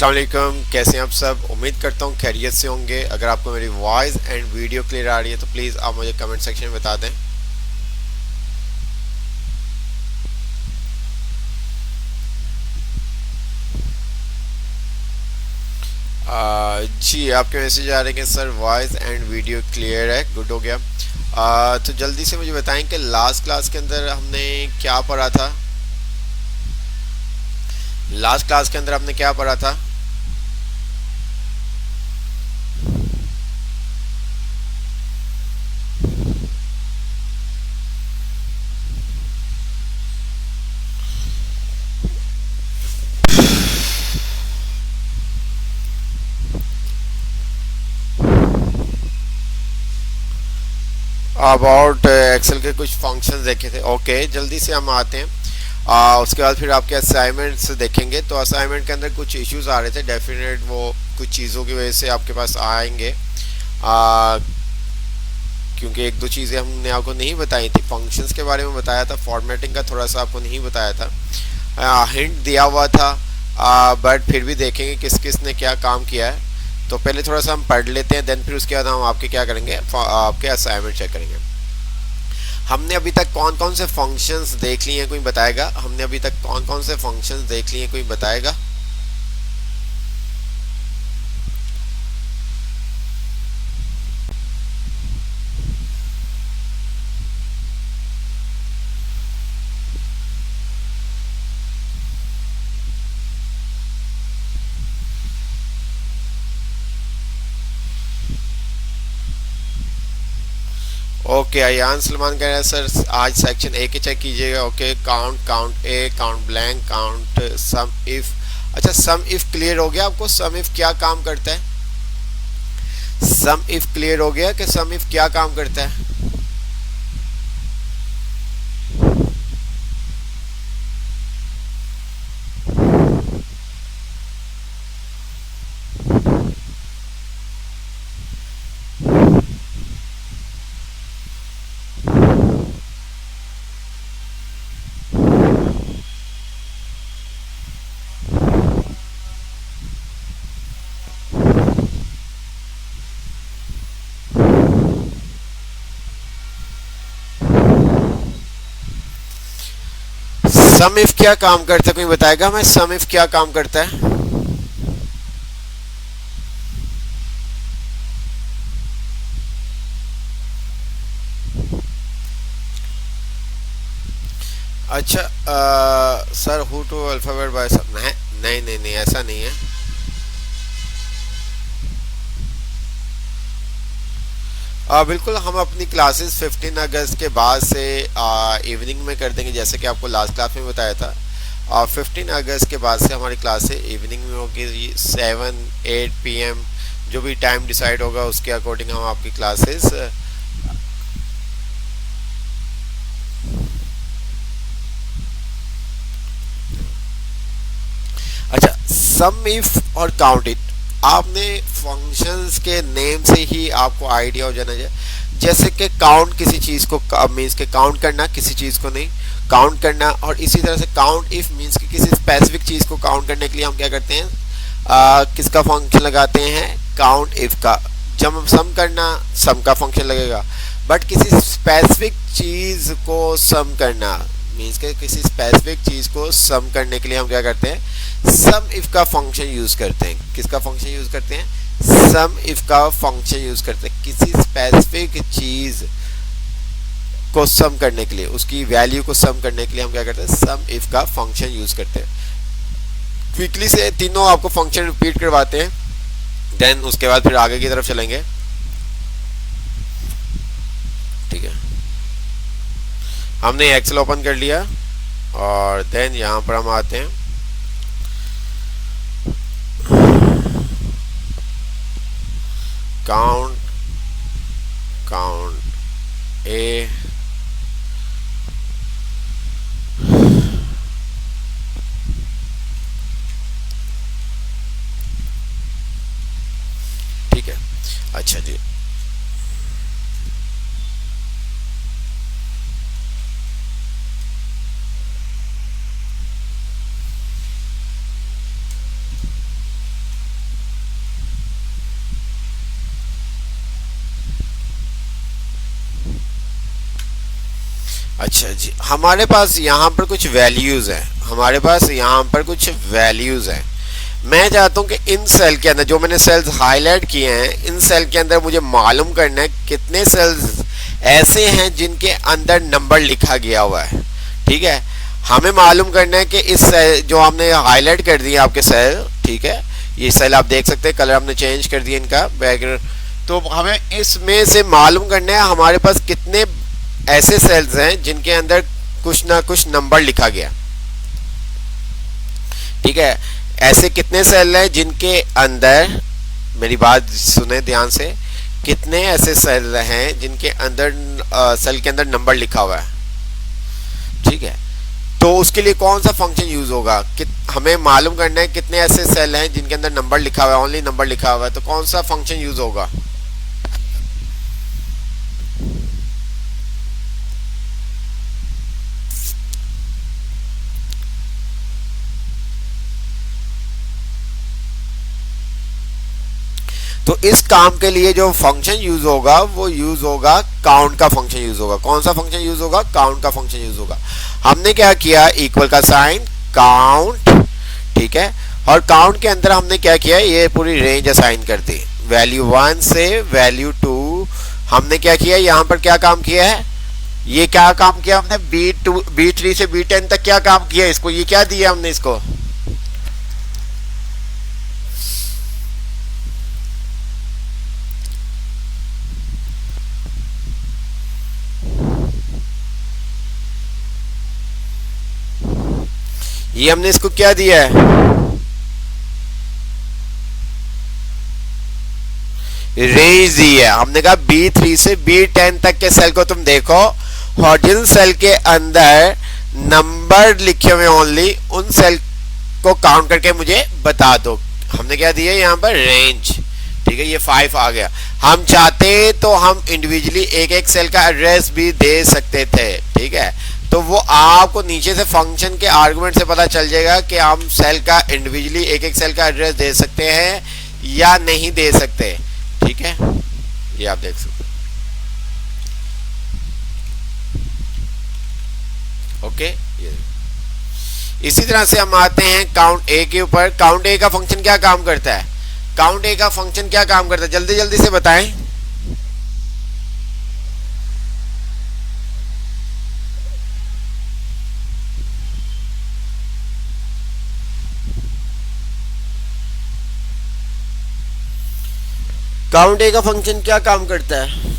अस्सलाम वालेकुम, कैसे हैं आप सब। उम्मीद करता हूँ खैरियत से होंगे। अगर आपको मेरी वॉइस एंड वीडियो क्लियर आ रही है तो प्लीज़ आप मुझे कमेंट सेक्शन में बता दें। जी, आपके मैसेज आ रहे हैं कि sir voice and video clear है, गुड हो गया। तो जल्दी से मुझे बताएं कि लास्ट क्लास के अंदर हमने क्या पढ़ा था। लास्ट क्लास के अंदर हमने क्या पढ़ा था। अबाउट एक्सेल के कुछ फंक्शंस देखे थे। ओके, जल्दी से हम आते हैं। उसके बाद फिर आपके असाइनमेंट्स देखेंगे। तो असाइनमेंट के अंदर कुछ इश्यूज आ रहे थे, डेफिनेट वो कुछ चीज़ों की वजह से आपके पास आएंगे। क्योंकि एक दो चीज़ें हमने आपको नहीं बताई थी। फंक्शंस के बारे में बताया था, फॉर्मेटिंग का थोड़ा सा आपको नहीं बताया था, हिंट दिया हुआ था। बट फिर भी देखेंगे किस किस ने क्या काम किया है। तो पहले थोड़ा सा हम पढ़ लेते हैं, देन फिर उसके बाद हम आपके क्या करेंगे, आपके असाइनमेंट चेक करेंगे। हमने अभी तक कौन कौन से फंक्शंस देख लिए हैं, कोई बताएगा। हमने अभी तक कौन कौन से फंक्शंस देख लिए हैं, कोई बताएगा। ओके, अयान सलमान कह रहे हैं सर आज सेक्शन ए के चेक कीजिएगा। Okay, count count A, count blank, count sum if. अच्छा, सम इफ क्लियर हो गया आपको। सम इफ क्या काम करता है। सम इफ क्लियर हो गया कि सम इफ क्या काम करता है। सम इफ क्या काम करता है, कोई बताएगा हमें। सम इफ क्या काम करता है। अच्छा, sir who to alphabet by सब नहीं नहीं नहीं नहीं, ऐसा नहीं है। बिल्कुल, हम अपनी क्लासेस 15 अगस्त के बाद से इवनिंग में कर देंगे, जैसे कि आपको लास्ट क्लास में बताया था। 15 अगस्त के बाद से हमारी क्लासें इवनिंग में होगी, 7-8 PM। जो भी टाइम डिसाइड होगा उसके अकॉर्डिंग हम आपकी क्लासेस। अच्छा, सम इफ और काउंट इट, आपने फंक्शंस के नेम से ही आपको आइडिया हो जाना चाहिए। जैसे कि काउंट किसी चीज़ को मीन्स के काउंट करना, किसी चीज़ को नहीं काउंट करना। और इसी तरह से काउंट इफ मीन्स कि किसी स्पेसिफिक चीज़ को काउंट करने के लिए हम क्या करते हैं, किसका फंक्शन लगाते हैं, काउंट इफ का। जब हम सम करना, सम का फंक्शन लगेगा। बट किसी स्पेसिफिक चीज़ को सम करना मीन्स के किसी स्पेसिफिक चीज़ को सम करने के लिए हम क्या करते हैं, सम इफ का फंक्शन यूज करते हैं। किसका फंक्शन यूज करते हैं, सम इफ का फंक्शन यूज करते हैं। किसी स्पेसिफिक चीज को सम करने के लिए, उसकी वैल्यू को सम करने के लिए हम क्या करते हैं, सम इफ का फंक्शन यूज करते हैं। क्विकली से तीनों आपको फंक्शन रिपीट करवाते हैं, देन उसके बाद फिर आगे की तरफ चलेंगे। ठीक है, हमने एक्सेल ओपन कर लिया और देन यहाँ पर हम आते हैं। काउंट काउंट ए, ठीक है। अच्छा जी, अच्छा जी, हमारे पास यहाँ पर कुछ वैल्यूज है, हमारे पास यहाँ पर कुछ वैल्यूज है। मैं चाहता हूँ कि इन सेल के अंदर जो मैंने सेल्स हाईलाइट किए हैं, इन सेल के अंदर मुझे मालूम करना है कितने सेल्स ऐसे हैं जिनके अंदर नंबर लिखा गया हुआ है। ठीक है, हमें मालूम करना है कि इस सेल जो हमने हाईलाइट कर दिए आपके सेल, ठीक है, ये सेल आप देख सकते हैं, कलर हमने चेंज कर दिया इनका बैकग्राउंड। तो हमें इसमें से मालूम करना है हमारे पास कितने ऐसे सेल्स हैं जिनके अंदर कुछ ना कुछ नंबर लिखा गया। ठीक है, ऐसे कितने सेल हैं जिनके अंदर, मेरी बात सुने ध्यान से, कितने ऐसे सेल हैं जिनके अंदर सेल के अंदर नंबर लिखा हुआ है। ठीक है, तो उसके लिए कौन सा फंक्शन यूज होगा कि हमें मालूम करना है कितने ऐसे सेल हैं जिनके अंदर नंबर लिखा हुआ है, ओनली नंबर लिखा हुआ है, तो कौन सा फंक्शन यूज होगा। तो इस काम के लिए जो फंक्शन यूज होगा वो यूज होगा काउंट का फंक्शन यूज होगा। कौन सा फंक्शन यूज होगा, काउंट का फंक्शन यूज होगा। हमने क्या किया, इक्वल का साइन, काउंट, ठीक है, और काउंट के अंदर हमने क्या किया, ये पूरी रेंज असाइन कर दी, वैल्यू 1 से वैल्यू 2। हमने क्या किया, यहाँ पर क्या काम किया है, ये क्या काम किया हमने, B3 से B10 तक क्या काम किया, इसको ये क्या दिया हमने, इसको ये हमने इसको क्या दिया है, रेंज दी है। हमने कहा B3 से B10 तक के सेल को तुम देखो और जिन सेल के अंदर नंबर लिखे हुए ओनली, उन सेल को काउंट करके मुझे बता दो। हमने क्या दिया यहाँ पर, रेंज। ठीक है, ये 5 आ गया। हम चाहते तो हम इंडिविजुअली एक एक सेल का एड्रेस भी दे सकते थे। ठीक है, तो वो आपको नीचे से फंक्शन के आर्गुमेंट से पता चल जाएगा कि हम सेल का इंडिविजुअली एक एक सेल का एड्रेस दे सकते हैं या नहीं दे सकते। ठीक है, ये आप देख सकते हैं। ओके, ये इसी तरह से हम आते हैं काउंट ए के ऊपर। काउंट ए का फंक्शन क्या काम करता है, काउंट ए का फंक्शन क्या काम करता है, जल्दी जल्दी से बताएं। काउंट ए का फंक्शन क्या काम करता है,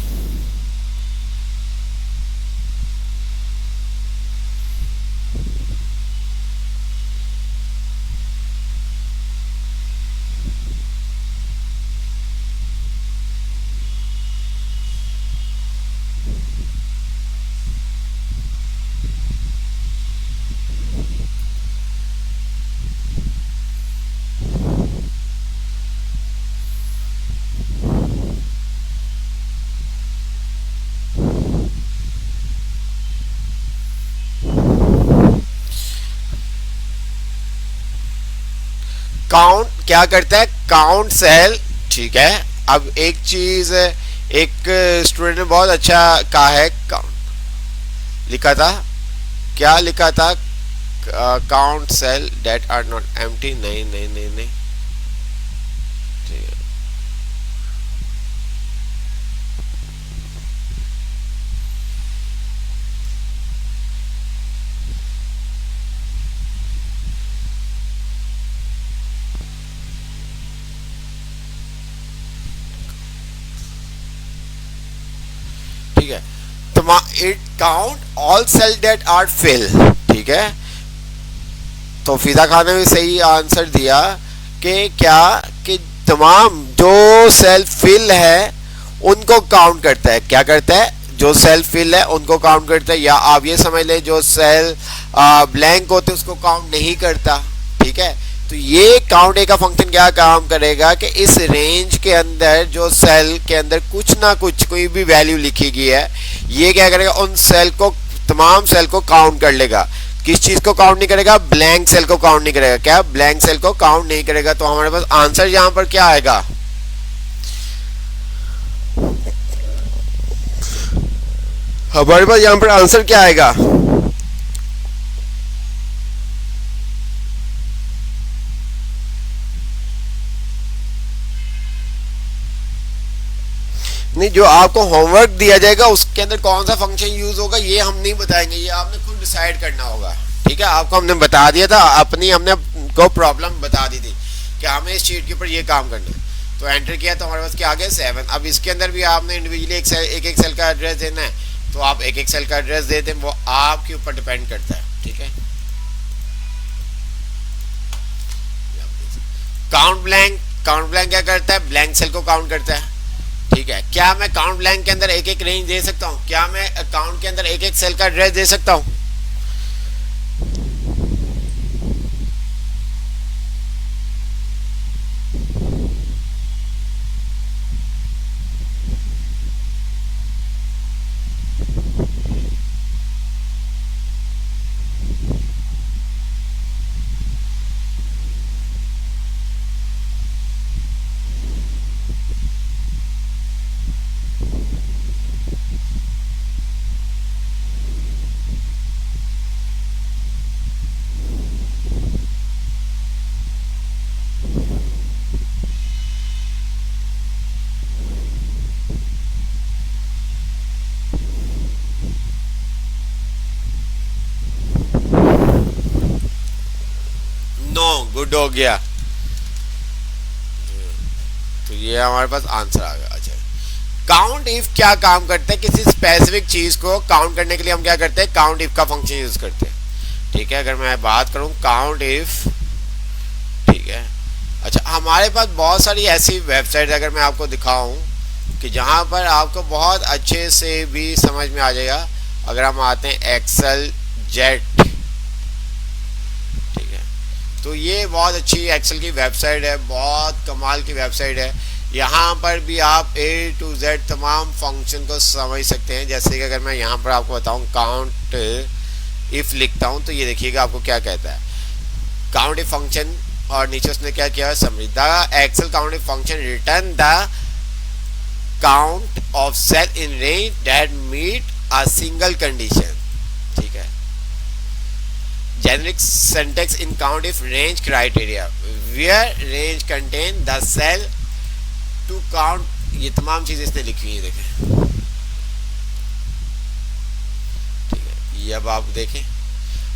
काउंट क्या करता है, काउंट सेल। ठीक है, अब एक चीज, एक स्टूडेंट ने बहुत अच्छा कहा है, काउंट लिखा था, क्या लिखा था, count cell that are not empty. नहीं नहीं नहीं नहीं, ठीक है, ठीक है, तो it count all cell that are fill. ठीक है, तो फिजा खान ने भी सही आंसर दिया कि क्या, कि तमाम जो सेल फिल है उनको काउंट करता है। क्या करता है, जो सेल फिल है उनको काउंट करता है, या आप ये समझ लें जो सेल ब्लैंक होते हैं उसको काउंट नहीं करता। ठीक है, तो ये काउंट ए का फंक्शन क्या काम करेगा कि इस रेंज के अंदर जो सेल के अंदर कुछ ना कुछ कोई भी वैल्यू लिखी गई है, ये क्या करेगा, उन सेल को, तमाम सेल को काउंट कर लेगा। किस चीज को काउंट नहीं करेगा, ब्लैंक सेल को काउंट नहीं करेगा। क्या, ब्लैंक सेल को काउंट नहीं करेगा। तो हमारे पास आंसर यहां पर क्या आएगा, हमारे पास यहाँ पर आंसर क्या आएगा? नहीं, जो आपको होमवर्क दिया जाएगा उसके अंदर कौन सा फंक्शन यूज होगा ये हम नहीं बताएंगे, ये आपने खुद डिसाइड करना होगा। ठीक है, आपको हमने बता दिया था, अपनी हमने को प्रॉब्लम बता दी थी कि हमें इस शीट के ऊपर ये काम करना है, तो एंटर किया तो हमारे पास क्या आ गया 7। अब इसके अंदर भी आपने इंडिविजुअली एक सेल का एड्रेस देना है, तो आप एक सेल का एड्रेस दे दें, वो आपके ऊपर डिपेंड करता है। ठीक है, काउंट ब्लैंक क्या करता है? ब्लैंक सेल को काउंट करता है। ठीक है, क्या मैं काउंट ब्लैंक के अंदर एक रेंज दे सकता हूँ? क्या मैं अकाउंट के अंदर एक सेल का एड्रेस दे सकता हूँ? नो, गुड हो गया। तो ये हमारे पास आंसर आ गया। अच्छा, काउंट इफ क्या काम करता है? किसी स्पेसिफिक चीज को काउंट करने के लिए हम क्या करते हैं? काउंट इफ का फंक्शन यूज करते हैं। ठीक है, अगर मैं बात करूं काउंट इफ, ठीक है। अच्छा, हमारे पास बहुत सारी ऐसी वेबसाइट अगर मैं आपको दिखाऊं कि जहां पर आपको बहुत अच्छे से भी समझ में आ जाएगा। अगर हम आते हैं एक्सेल जेट, तो ये बहुत अच्छी एक्सेल की वेबसाइट है, बहुत कमाल की वेबसाइट है। यहाँ पर भी आप A to Z तमाम फंक्शन को समझ सकते हैं। जैसे कि अगर मैं यहाँ पर आपको बताऊँ काउंट इफ लिखता हूँ तो ये देखिएगा आपको क्या कहता है, काउंट इफ फंक्शन, और नीचे उसने क्या किया है summary, the Excel count if function return the count of cell in range that meet a single condition. ठीक है, generic syntax in count if range criteria where range contain the cell to count, ये तमाम चीजें इसने लिखी हुई है, देखें। ठीक है, ये अब आप देखें,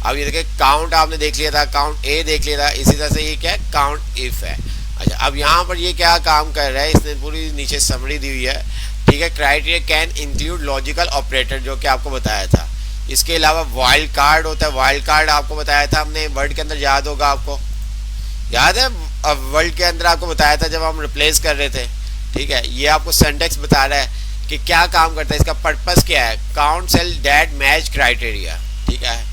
अब ये देखें काउंट आपने देख लिया था, काउंट ए देख लिया था, इसी तरह से ये क्या है? काउंट इफ है। अच्छा, अब यहाँ पर ये क्या काम कर रहा है? इसने पूरी नीचे समरी दी हुई है। ठीक है, criteria can include logical operator, जो कि आपको बताया था। इसके अलावा वाइल्ड कार्ड होता है, वाइल्ड कार्ड आपको बताया था हमने वर्ड के अंदर, याद होगा आपको, याद है? अब वर्ड के अंदर आपको बताया था जब हम रिप्लेस कर रहे थे। ठीक है, ये आपको सिंटैक्स बता रहा है कि क्या काम करता है, इसका पर्पस क्या है, count cell that match criteria. ठीक है,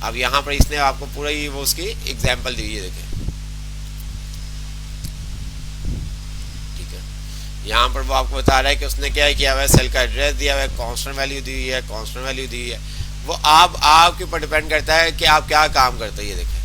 अब यहाँ पर इसने आपको पूरा ही वो उसकी एग्जाम्पल दी है, देखें। ठीक है, यहाँ पर वो आपको बता रहा है कि उसने क्या किया हुआ है, सेल का एड्रेस दिया हुआ है, कांस्टेंट वैल्यू दी हुई है, कांस्टेंट वैल्यू दी है। वो आपके ऊपर डिपेंड करता है कि आप क्या काम करते हो, ये देखें।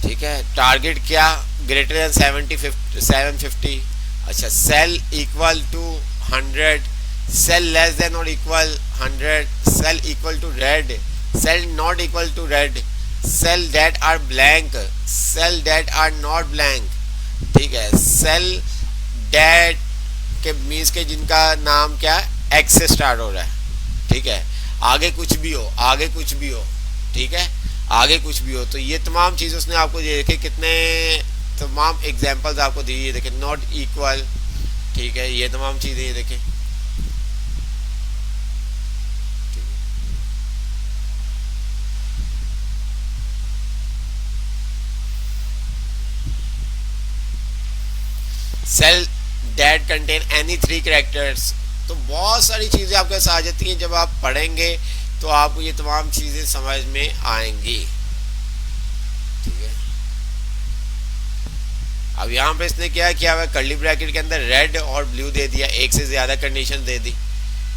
ठीक है, टारगेट क्या, ग्रेटर देन 750। अच्छा, cell equal to 100, cell less than or equal 100, cell equal to red, cell not equal to red, cell that are blank, cell that are not blank. ठीक है, सेल दैट के means के जिनका नाम क्या है, x से स्टार्ट हो रहा है। ठीक है, आगे कुछ भी हो, आगे कुछ भी हो। ठीक है, आगे कुछ भी हो। तो ये तमाम चीज़ उसने आपको ये देखे, कितने तमाम एग्जांपल्स आपको दी है, देखें, नॉट इक्वल। ठीक है, ये तमाम चीज़ें ये देखें। Cell that contain any 3 characters. तो बहुत सारी चीज़ें आपके साथ आ जाती हैं, जब आप पढ़ेंगे तो आपको ये तमाम चीज़ें समझ में आएंगी। ठीक है, अब यहाँ पे इसने क्या किया हुआ है, कर्ली ब्रैकेट के अंदर रेड और ब्लू दे दिया, एक से ज़्यादा कंडीशन दे दी।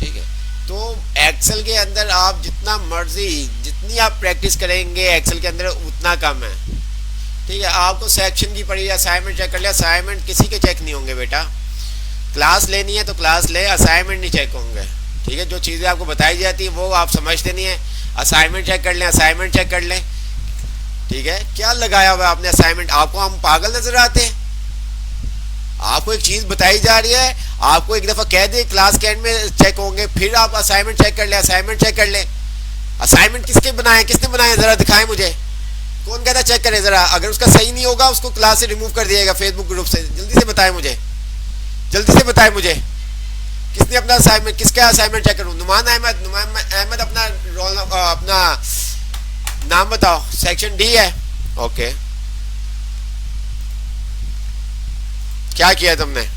ठीक है, तो एक्सेल के अंदर आप जितना मर्जी, जितनी आप प्रैक्टिस करेंगे एक्सेल के अंदर उतना कम है। ठीक है, आपको सेक्शन की पढ़ी, असाइनमेंट चेक कर लिया, असाइनमेंट किसी के चेक नहीं होंगे बेटा। क्लास लेनी है तो क्लास ले, असाइनमेंट नहीं चेक होंगे। ठीक है, जो चीज़ें आपको बताई जाती है वो आप समझते नहीं है। असाइनमेंट चेक कर लें, असाइनमेंट चेक कर लें। ठीक है, क्या लगाया हुआ है आपने असाइनमेंट? आपको हम पागल नजर आते हैं? आपको एक चीज बताई जा रही है, आपको एक दफा कह दिए क्लास के एंड में चेक होंगे, फिर आप असाइनमेंट चेक कर ले, असाइनमेंट चेक कर ले। असाइनमेंट किसके बनाए, किसने बनाए, जरा दिखाएं मुझे। कौन कहता चेक करें जरा? अगर उसका सही नहीं होगा उसको क्लास से रिमूव कर दिएगा, फेसबुक ग्रुप से। जल्दी से बताएं मुझे, जल्दी से बताएं मुझे, किसने अपना असाइनमेंट, किसका असाइनमेंट चेक करूं? नुमान अहमद, नुमान अहमद अपना रोल, अपना नाम बताओ। सेक्शन डी है, ओके। क्या किया तुमने?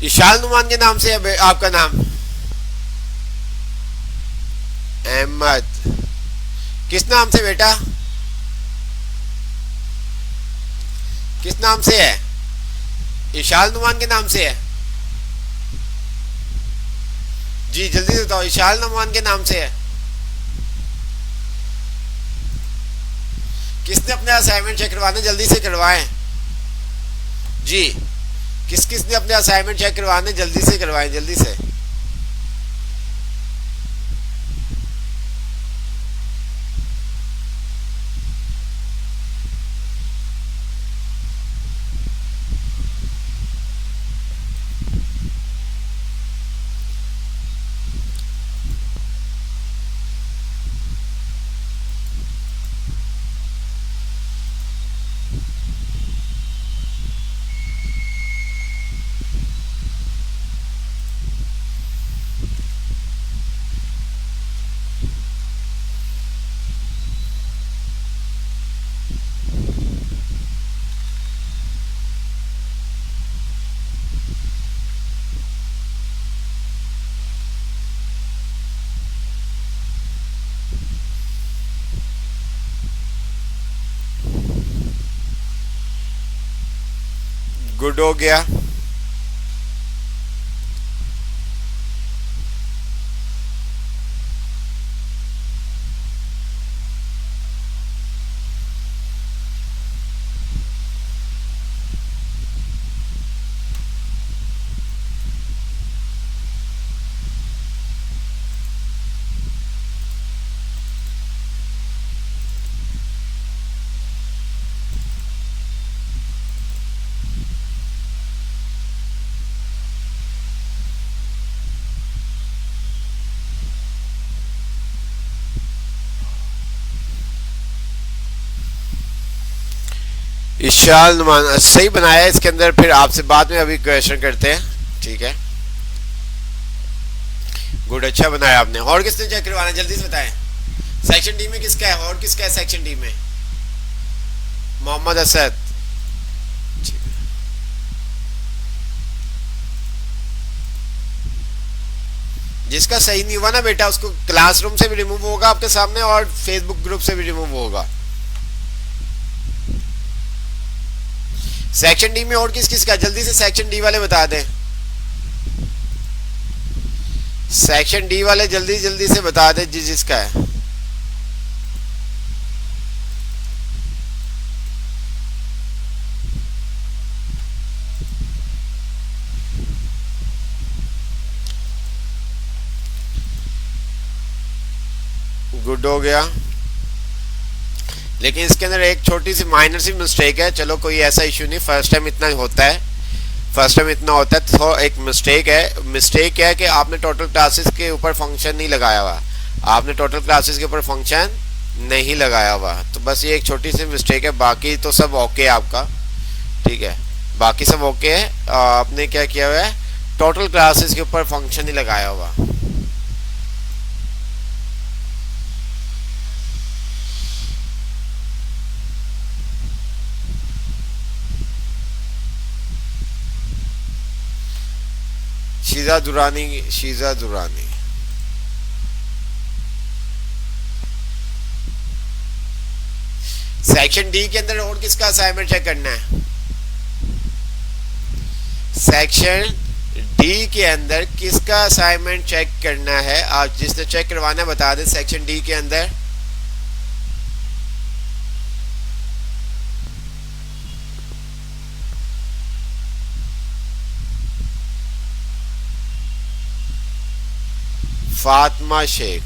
इशाल नुमान के नाम से है आपका नाम? अहमद किस नाम से बेटा, किस नाम से है? इशाल नुमान के नाम से है? जी जल्दी से बताओ, इशाल नुमान के नाम से है? किसने अपने असाइनमेंट चेक करवाने, जल्दी से करवाएं जी। किस किस ने अपने असाइनमेंट चेक करवाने, जल्दी से करवाएं, जल्दी से। गुड हो गया। इशाल नुमान सही बनाया इसके अंदर, फिर आपसे बाद में अभी क्वेश्चन करते हैं, ठीक है। गुड, अच्छा बनाया आपने। और किसने चेक करवाना, जल्दी से बताएं। सेक्शन डी में किसका है, और किसका है सेक्शन डी में? मोहम्मद असद, जिसका सही नहीं हुआ ना बेटा उसको क्लासरूम से भी रिमूव होगा आपके सामने, और फेसबुक ग्रुप से भी रिमूव होगा। सेक्शन डी में और किस किस का, जल्दी से सेक्शन डी वाले बता दें। सेक्शन डी वाले जल्दी जल्दी से बता दें जिस जिसका है। गुड हो गया, लेकिन इसके अंदर एक छोटी सी माइनर सी मिस्टेक है। चलो कोई ऐसा इशू नहीं, फर्स्ट टाइम इतना होता है, फर्स्ट टाइम इतना होता है। तो एक मिस्टेक है, मिस्टेक क्या है कि आपने टोटल क्लासेस के ऊपर फंक्शन नहीं लगाया हुआ, आपने टोटल क्लासेस के ऊपर फंक्शन नहीं लगाया हुआ। तो बस ये एक छोटी सी मिस्टेक है, बाकी तो सब ओके है आपका, ठीक है, बाकी सब ओके है। आपने क्या किया हुआ है, टोटल क्लासेस के ऊपर फंक्शन ही लगाया हुआ। शीजा दुरानी, शीजा दुरानी। सेक्शन डी के अंदर और किसका असाइनमेंट चेक करना है? सेक्शन डी के अंदर किसका असाइनमेंट चेक करना है? आप जिसने चेक करवाना है बता दें। सेक्शन डी के अंदर फातिमा शेख।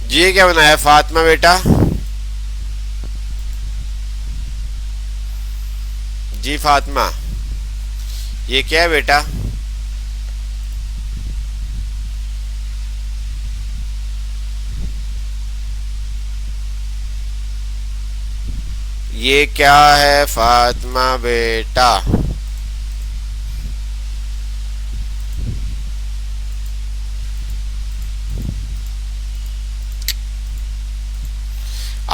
ये क्या बनाया फातिमा बेटा? जी फातिमा, ये क्या है बेटा? ये क्या है फातिमा बेटा?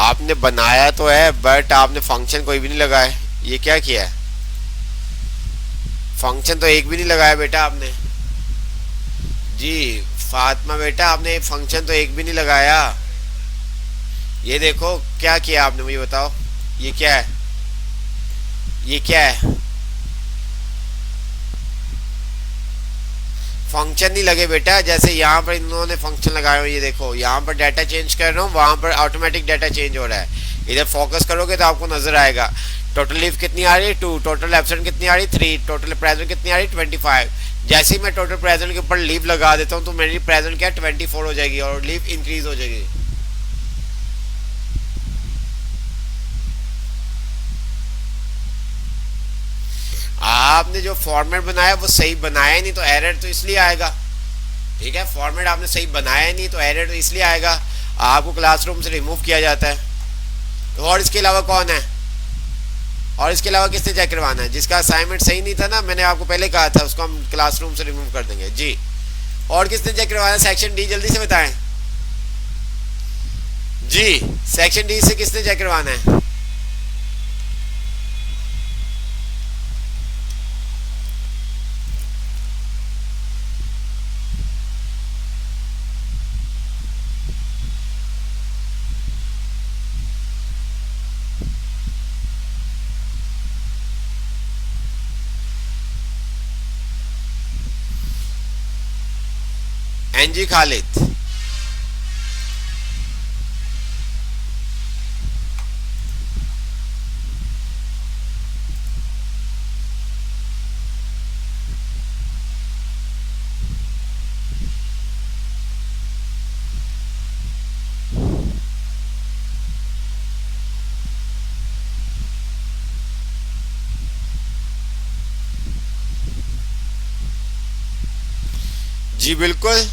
आपने बनाया तो है बट आपने फंक्शन कोई भी नहीं लगाया। ये क्या किया है? फंक्शन तो एक भी नहीं लगाया बेटा आपने। जी फातिमा बेटा, आपने फंक्शन तो एक भी नहीं लगाया। ये देखो क्या किया आपने, मुझे बताओ ये क्या है? ये क्या है? फंक्शन नहीं लगे बेटा। जैसे यहाँ पर इन्होंने फंक्शन लगाए हुए, ये देखो यहाँ पर डाटा चेंज कर रहा हूँ, वहां पर ऑटोमेटिक डाटा चेंज हो रहा है। इधर फोकस करोगे तो आपको नजर आएगा टोटल लीव कितनी आ रही है 2, टोटल एब्सेंट कितनी आ रही है 3, टोटल प्रेजेंट कितनी आ रही है 25। जैसे ही मैं टोटल प्रेजेंट के ऊपर लीव लगा देता हूँ तो मेरी प्रेजेंट क्या 24 हो जाएगी और लीव इंक्रीज हो जाएगी। आपने जो फॉर्मेट बनाया वो सही बनाया ही नहीं तो एरर तो इसलिए आएगा। ठीक है, फॉर्मेट आपने सही बनाया नहीं तो एरर तो इसलिए आएगा, आपको क्लासरूम से रिमूव किया जाता है। तो और इसके अलावा कौन है? और इसके अलावा किसने चेक करवाना है? जिसका असाइनमेंट सही नहीं था ना, मैंने आपको पहले कहा था, उसको हम क्लासरूम से रिमूव कर देंगे। जी, और किसने चेक करवाना है? सेक्शन डी, जल्दी से बताएं। जी, सेक्शन डी से किसने चेक करवाना है? एनजी खालिद। जी बिल्कुल,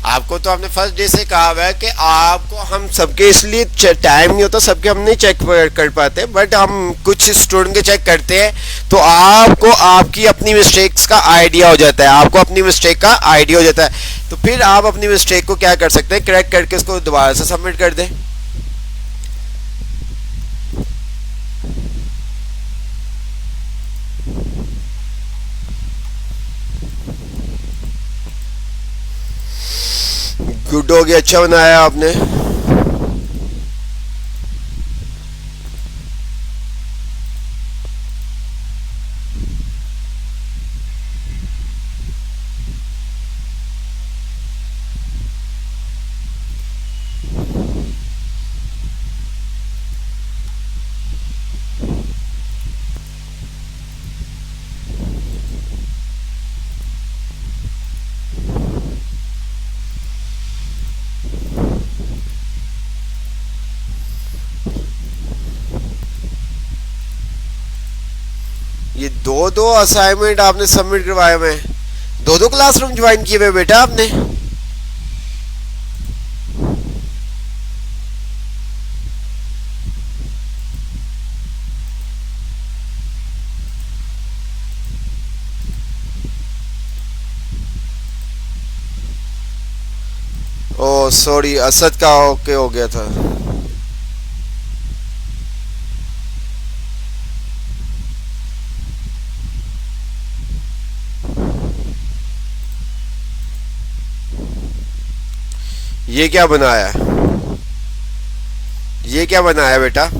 आपको तो आपने फर्स्ट डे से कहा हुआ है कि आपको हम सबके इसलिए टाइम नहीं होता, सबके हम नहीं चेक कर पाते, बट हम कुछ स्टूडेंट के चेक करते हैं तो आपको आपकी अपनी मिस्टेक्स का आइडिया हो जाता है। आपको अपनी मिस्टेक का आइडिया हो जाता है तो फिर आप अपनी मिस्टेक को क्या कर सकते हैं, करेक्ट करके उसको दोबारा से सबमिट कर दें। गुड हो गया, अच्छा बनाया आपने। ये दो दो असाइनमेंट आपने सबमिट करवाए हुए, दो दो क्लासरूम ज्वाइन किए हुए बेटा आपने। सॉरी, असद का ओके हो गया था। ये क्या बनाया है? ये क्या बनाया बेटा?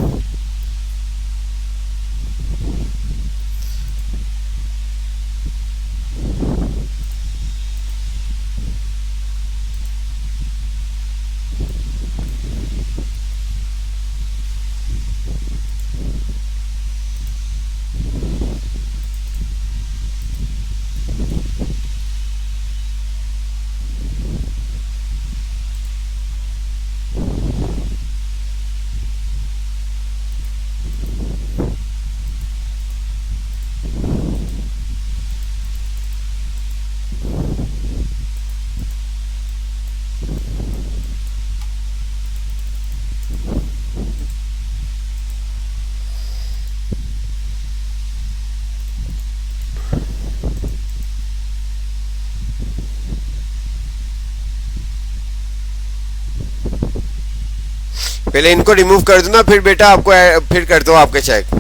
पहले इनको रिमूव कर दो ना, फिर बेटा आपको फिर कर दो आपके चेक।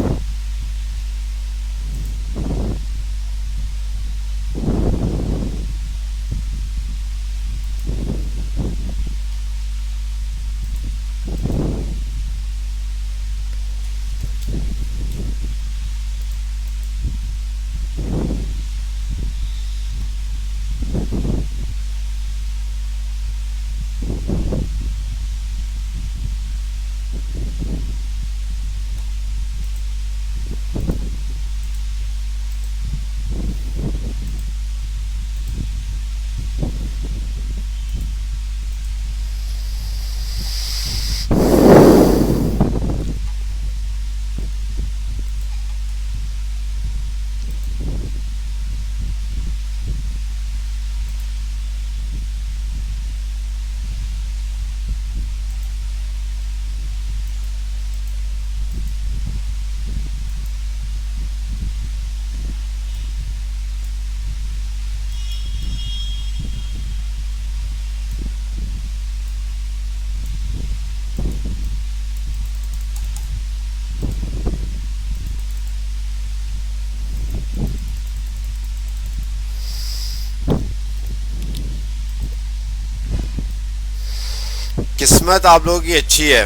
किस्मत आप लोगों की अच्छी है,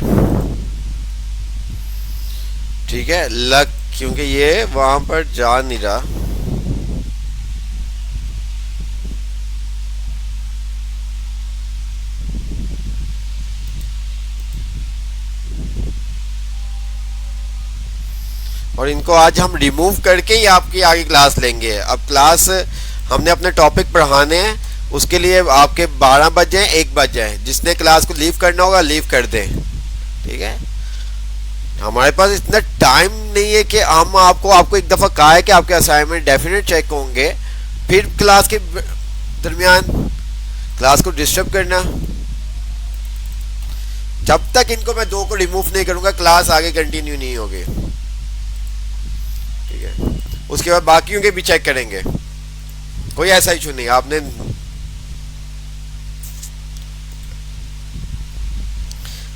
ठीक है, लक, क्योंकि ये वहां पर जा नहीं रहा। और इनको आज हम रिमूव करके ही आपकी आगे क्लास लेंगे। अब क्लास हमने अपने टॉपिक पढ़ाने हैं, उसके लिए आपके 12 बज जाए 1 बज जाए, जिसने क्लास को लीव करना होगा लीव कर दें, ठीक है। हमारे पास इतना टाइम नहीं है कि हम आपको एक दफ़ा कहा है कि आपके असाइनमेंट डेफिनेट चेक होंगे, फिर क्लास के दरमियान क्लास को डिस्टर्ब करना। जब तक इनको मैं 2 को रिमूव नहीं करूंगा क्लास आगे कंटिन्यू नहीं होगी, ठीक है। उसके बाद बाकियों के भी चेक करेंगे, कोई ऐसा इशू नहीं। आपने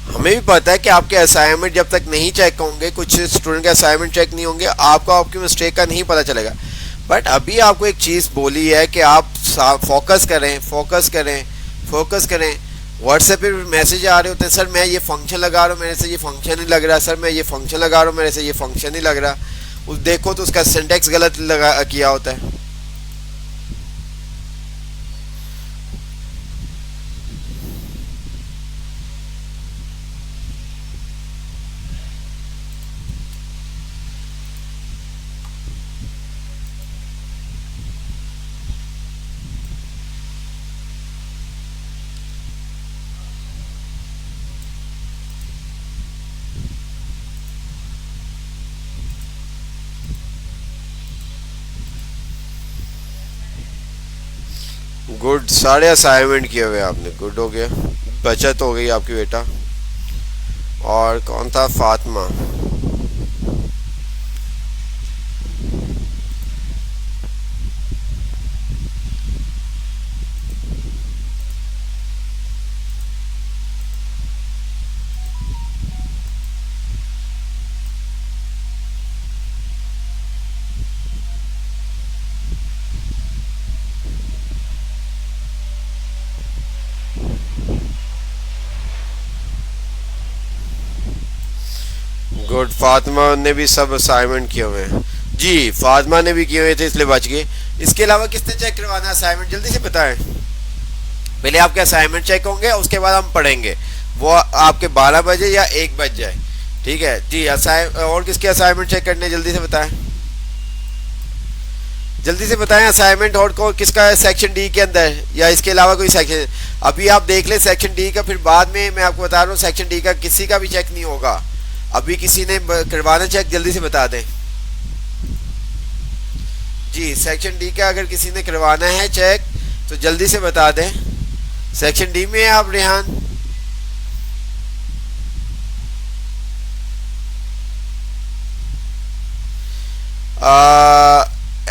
हमें भी पता है कि आपके असाइनमेंट जब तक नहीं चेक होंगे, कुछ स्टूडेंट के असाइनमेंट चेक नहीं होंगे, आपको आपकी मिस्टेक का नहीं पता चलेगा। बट अभी आपको एक चीज़ बोली है कि आप फोकस करें, फोकस करें, फोकस करें। व्हाट्सएप पे मैसेज आ रहे होते हैं, सर मैं ये फंक्शन लगा रहा हूँ मेरे से ये फंक्शन नहीं लग रहा, सर मैं ये फंक्शन लगा रहा हूँ मेरे से ये फंक्शन नहीं लग रहा। उस देखो तो उसका सिंटेक्स गलत लगा किया होता है। गुड, सारे असाइनमेंट किए हुए आपने, गुड हो गया, बचत हो गई आपकी बेटा। और कौन था? फातिमा। गुड, फातिमा ने भी सब असाइनमेंट किए हुए हैं। जी, फातिमा ने भी किए हुए थे इसलिए बच गए। इसके अलावा किसने चेक करवाना है असाइनमेंट, जल्दी से बताएं। पहले आपके असाइनमेंट चेक होंगे, उसके बाद हम पढ़ेंगे। वो आपके 12 बजे या 1 बज जाए, ठीक है जी। और किसके असाइनमेंट चेक करने, जल्दी से बताएं, जल्दी से बताएं। असाइनमेंट और को किसका है सेक्शन डी के अंदर, या इसके अलावा कोई सेक्शन? अभी आप देख ले सेक्शन डी का, फिर बाद में मैं आपको बता रहा हूँ सेक्शन डी का किसी का भी चेक नहीं होगा। अभी किसी ने करवाना चेक, जल्दी से बता दें जी। सेक्शन डी का अगर किसी ने करवाना है चेक तो जल्दी से बता दें। सेक्शन डी में है आप रेहान?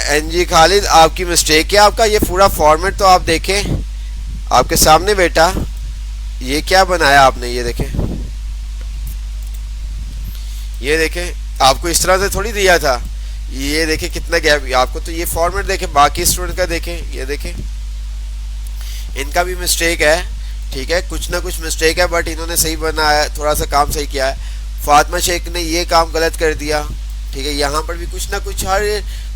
एनजी खालिद, आपकी मिस्टेक है। आपका ये पूरा फॉर्मेट तो आप देखें आपके सामने बेटा, ये क्या बनाया आपने, ये देखें, ये देखें, आपको इस तरह से थोड़ी दिया था। ये देखें कितना गैप आपको, तो ये फॉर्मेट देखें, बाकी स्टूडेंट का देखें, ये देखें, इनका भी मिस्टेक है, ठीक है, कुछ ना कुछ मिस्टेक है, बट इन्होंने सही बनाया, थोड़ा सा काम सही किया है। फातिमा शेख ने ये काम गलत कर दिया, ठीक है। यहाँ पर भी कुछ ना कुछ, हर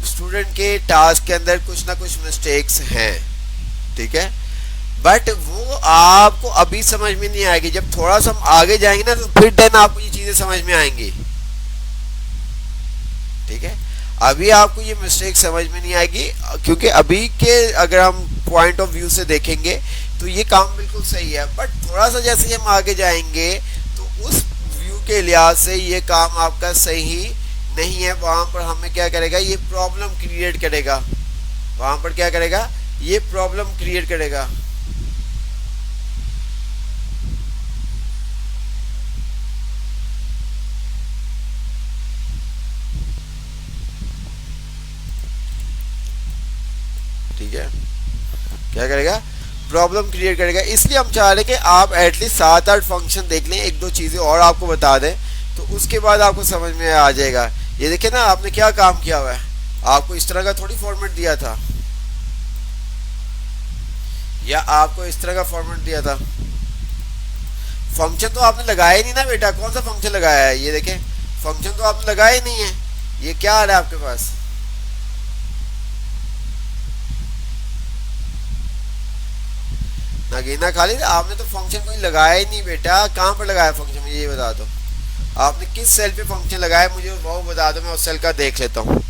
स्टूडेंट के टास्क के अंदर कुछ ना कुछ मिस्टेक्स हैं, ठीक है, बट वो आपको अभी समझ में नहीं आएगी। जब थोड़ा सा हम आगे जाएंगे ना, तो फिर देन आपको ये चीजें समझ में आएंगी, ठीक है। अभी आपको ये मिस्टेक समझ में नहीं आएगी, क्योंकि अभी के अगर हम पॉइंट ऑफ व्यू से देखेंगे तो ये काम बिल्कुल सही है, बट थोड़ा सा जैसे ही हम आगे जाएंगे तो उस व्यू के लिहाज से ये काम आपका सही नहीं है। वहां पर हमें क्या करेगा, ये प्रॉब्लम क्रिएट करेगा। वहां पर क्या करेगा, ये प्रॉब्लम क्रिएट करेगा। ठीक है, क्या करेगा, प्रॉब्लम क्रिएट करेगा। इसलिए हम चाह रहे हैं कि आप एटलीस्ट 7-8 फंक्शन देख लें, एक दो चीजें और आपको बता दें, तो उसके बाद आपको समझ में आ जाएगा। ये देखिए ना, आपने क्या काम किया हुआ है, आपको इस तरह का थोड़ी फॉर्मेट दिया था, या आपको इस तरह का फॉर्मेट दिया था। फंक्शन तो आपने लगाया ही नहीं ना बेटा, कौन सा फंक्शन लगाया है, ये देखें, फंक्शन तो आपने लगाया ही नहीं है। ये क्या आ रहा है आपके पास, नगीना खालिद, आपने तो फंक्शन कोई लगाया ही नहीं बेटा। कहाँ पर लगाया फंक्शन, मुझे ये बता दो, आपने किस सेल पे फंक्शन लगाया, मुझे वो बता दो, मैं उस सेल का देख लेता हूँ।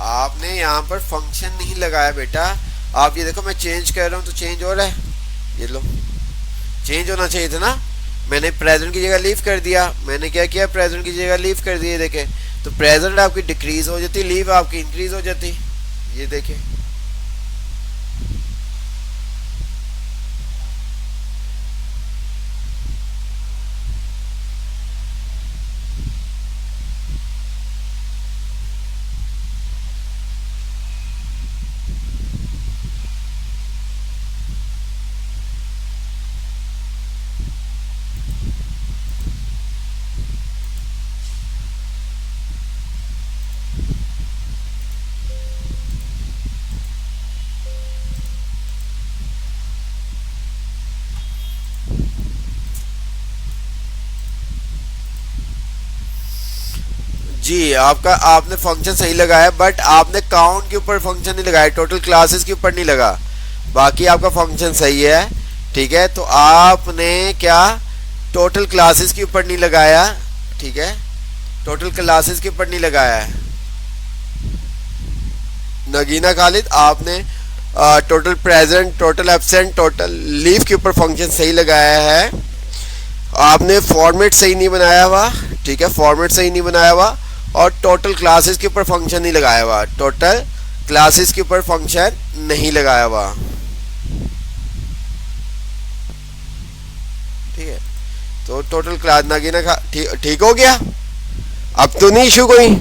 आपने यहाँ पर फंक्शन नहीं लगाया बेटा। आप ये देखो, मैं चेंज कर रहा हूँ तो चेंज हो रहा है, ये लो, चेंज होना चाहिए था ना। मैंने प्रेजेंट की जगह लीव कर दिया, मैंने क्या किया, प्रेजेंट की जगह लीव कर दिए, देखे तो प्रेजेंट आपकी डिक्रीज हो जाती, लीव आपकी इंक्रीज हो जाती, ये देखे। जी, आपका आपने फंक्शन सही लगाया, बट आपने काउंट के ऊपर फंक्शन नहीं लगाया, टोटल क्लासेस के ऊपर नहीं लगा। बाकी आपका फंक्शन सही है, ठीक है, तो आपने क्या, टोटल क्लासेस के ऊपर नहीं लगाया, ठीक है, टोटल क्लासेस के ऊपर नहीं लगाया है। नगीना खालिद, आपने total present, total absent, total leave के ऊपर फंक्शन सही लगाया है। आपने फॉर्मेट सही नहीं बनाया हुआ, ठीक है, फॉर्मेट सही नहीं बनाया हुआ, और टोटल क्लासेस के ऊपर फंक्शन नहीं लगाया हुआ, टोटल क्लासेस के ऊपर फंक्शन नहीं लगाया हुआ, ठीक है। तो टोटल क्लास नगीना का ठीक हो गया, अब तो नहीं इशू कोई।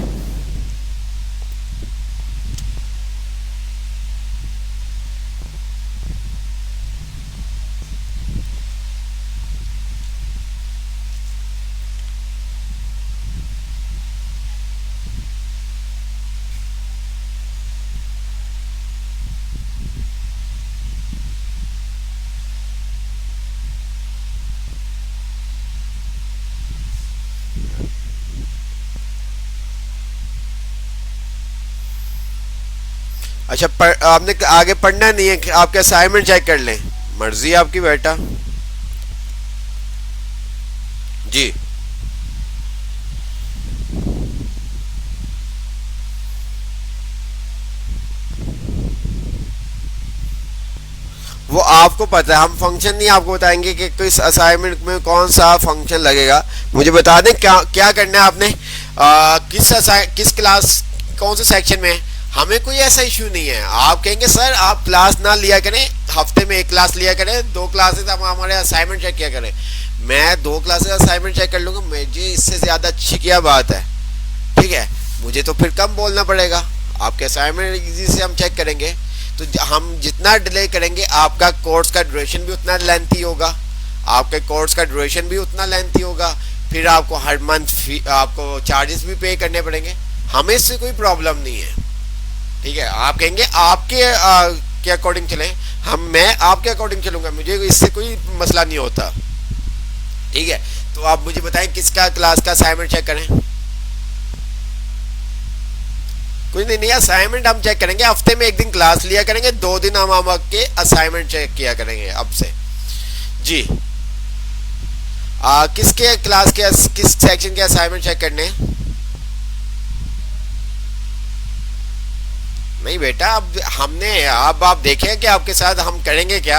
अच्छा आपने आगे पढ़ना नहीं है, आपके असाइनमेंट चेक कर लें, मर्जी आपकी बेटा। जी वो आपको पता है, हम फंक्शन नहीं आपको बताएंगे कि किस असाइनमेंट में कौन सा फंक्शन लगेगा। मुझे बता दें क्या क्या करना है आपने, किस क्लास कौन से सेक्शन में है। हमें कोई ऐसा इश्यू नहीं है। आप कहेंगे सर आप क्लास ना लिया करें, हफ्ते में एक क्लास लिया करें, 2 क्लासेस हम हमारे असाइनमेंट चेक किया करें। मैं 2 क्लासेस असाइनमेंट चेक कर लूंगा, मुझे इससे ज्यादा अच्छी क्या बात है। ठीक है, मुझे तो फिर कम बोलना पड़ेगा, आपके असाइनमेंट इजी से हम चेक करेंगे। तो हम जितना डिले करेंगे आपका कोर्स का ड्यूरेशन भी उतना लेंथी होगा, आपके कोर्स का ड्यूरेशन भी उतना लेंथी होगा। फिर आपको हर मंथ आपको चार्जेस भी पे करने पड़ेंगे। हमें इससे कोई प्रॉब्लम नहीं है। ठीक है, आप कहेंगे आपके के अकॉर्डिंग चलें, मैं आपके अकॉर्डिंग चलूंगा, मुझे इससे कोई मसला नहीं होता। ठीक है, तो आप मुझे बताएं किसका क्लास का असाइनमेंट चेक करें। कुछ नहीं, असाइनमेंट हम चेक करेंगे, हफ्ते में एक दिन क्लास लिया करेंगे, 2 दिन हम आपके असाइनमेंट चेक किया करेंगे अब से। जी किसके क्लास के किस सेक्शन के असाइनमेंट चेक करने हैं? नहीं बेटा, अब आप देखें कि आपके साथ हम करेंगे क्या।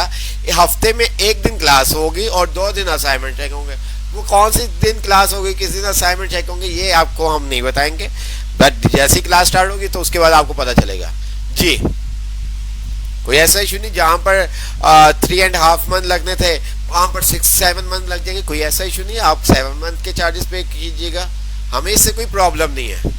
हफ्ते में एक दिन क्लास होगी और 2 दिन असाइनमेंट चेक होंगे। वो कौन सी दिन क्लास होगी, किस दिन असाइनमेंट चेक होंगे, ये आपको हम नहीं बताएंगे। बट जैसी क्लास स्टार्ट होगी तो उसके बाद आपको पता चलेगा। जी कोई ऐसा इशू नहीं, जहां पर 3.5 मंथ लगने थे वहां पर 6-7 मंथ लग जाएंगे, कोई ऐसा इशू नहीं है। आप 7 मंथ के चार्जेस पे कीजिएगा, हमें इससे कोई प्रॉब्लम नहीं है।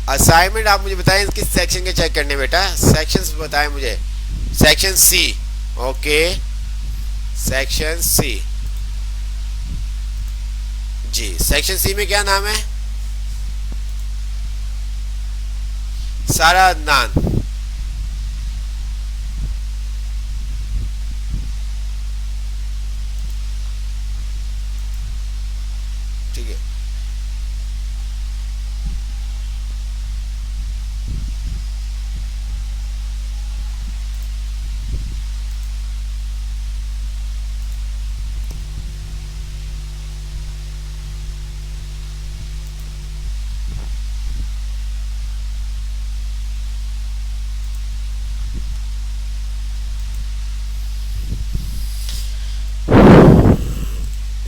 असाइनमेंट आप मुझे बताएं किस सेक्शन के चेक करने बेटा, सेक्शंस बताएं मुझे। Section C, okay section C. जी सेक्शन सी में क्या नाम है? सारा अदनान। ठीक है,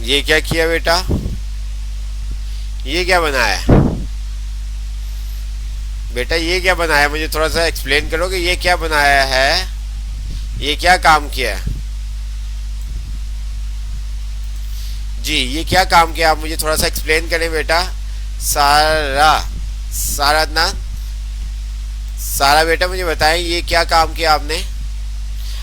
ये क्या किया बेटा, ये क्या बनाया बेटा, ये क्या बनाया, मुझे थोड़ा सा एक्सप्लेन करोगे ये क्या बनाया है, ये क्या काम किया है? जी ये क्या काम किया, आप मुझे थोड़ा सा एक्सप्लेन करें बेटा। सारा सारा ना सारा बेटा मुझे बताएं ये क्या काम किया आपने।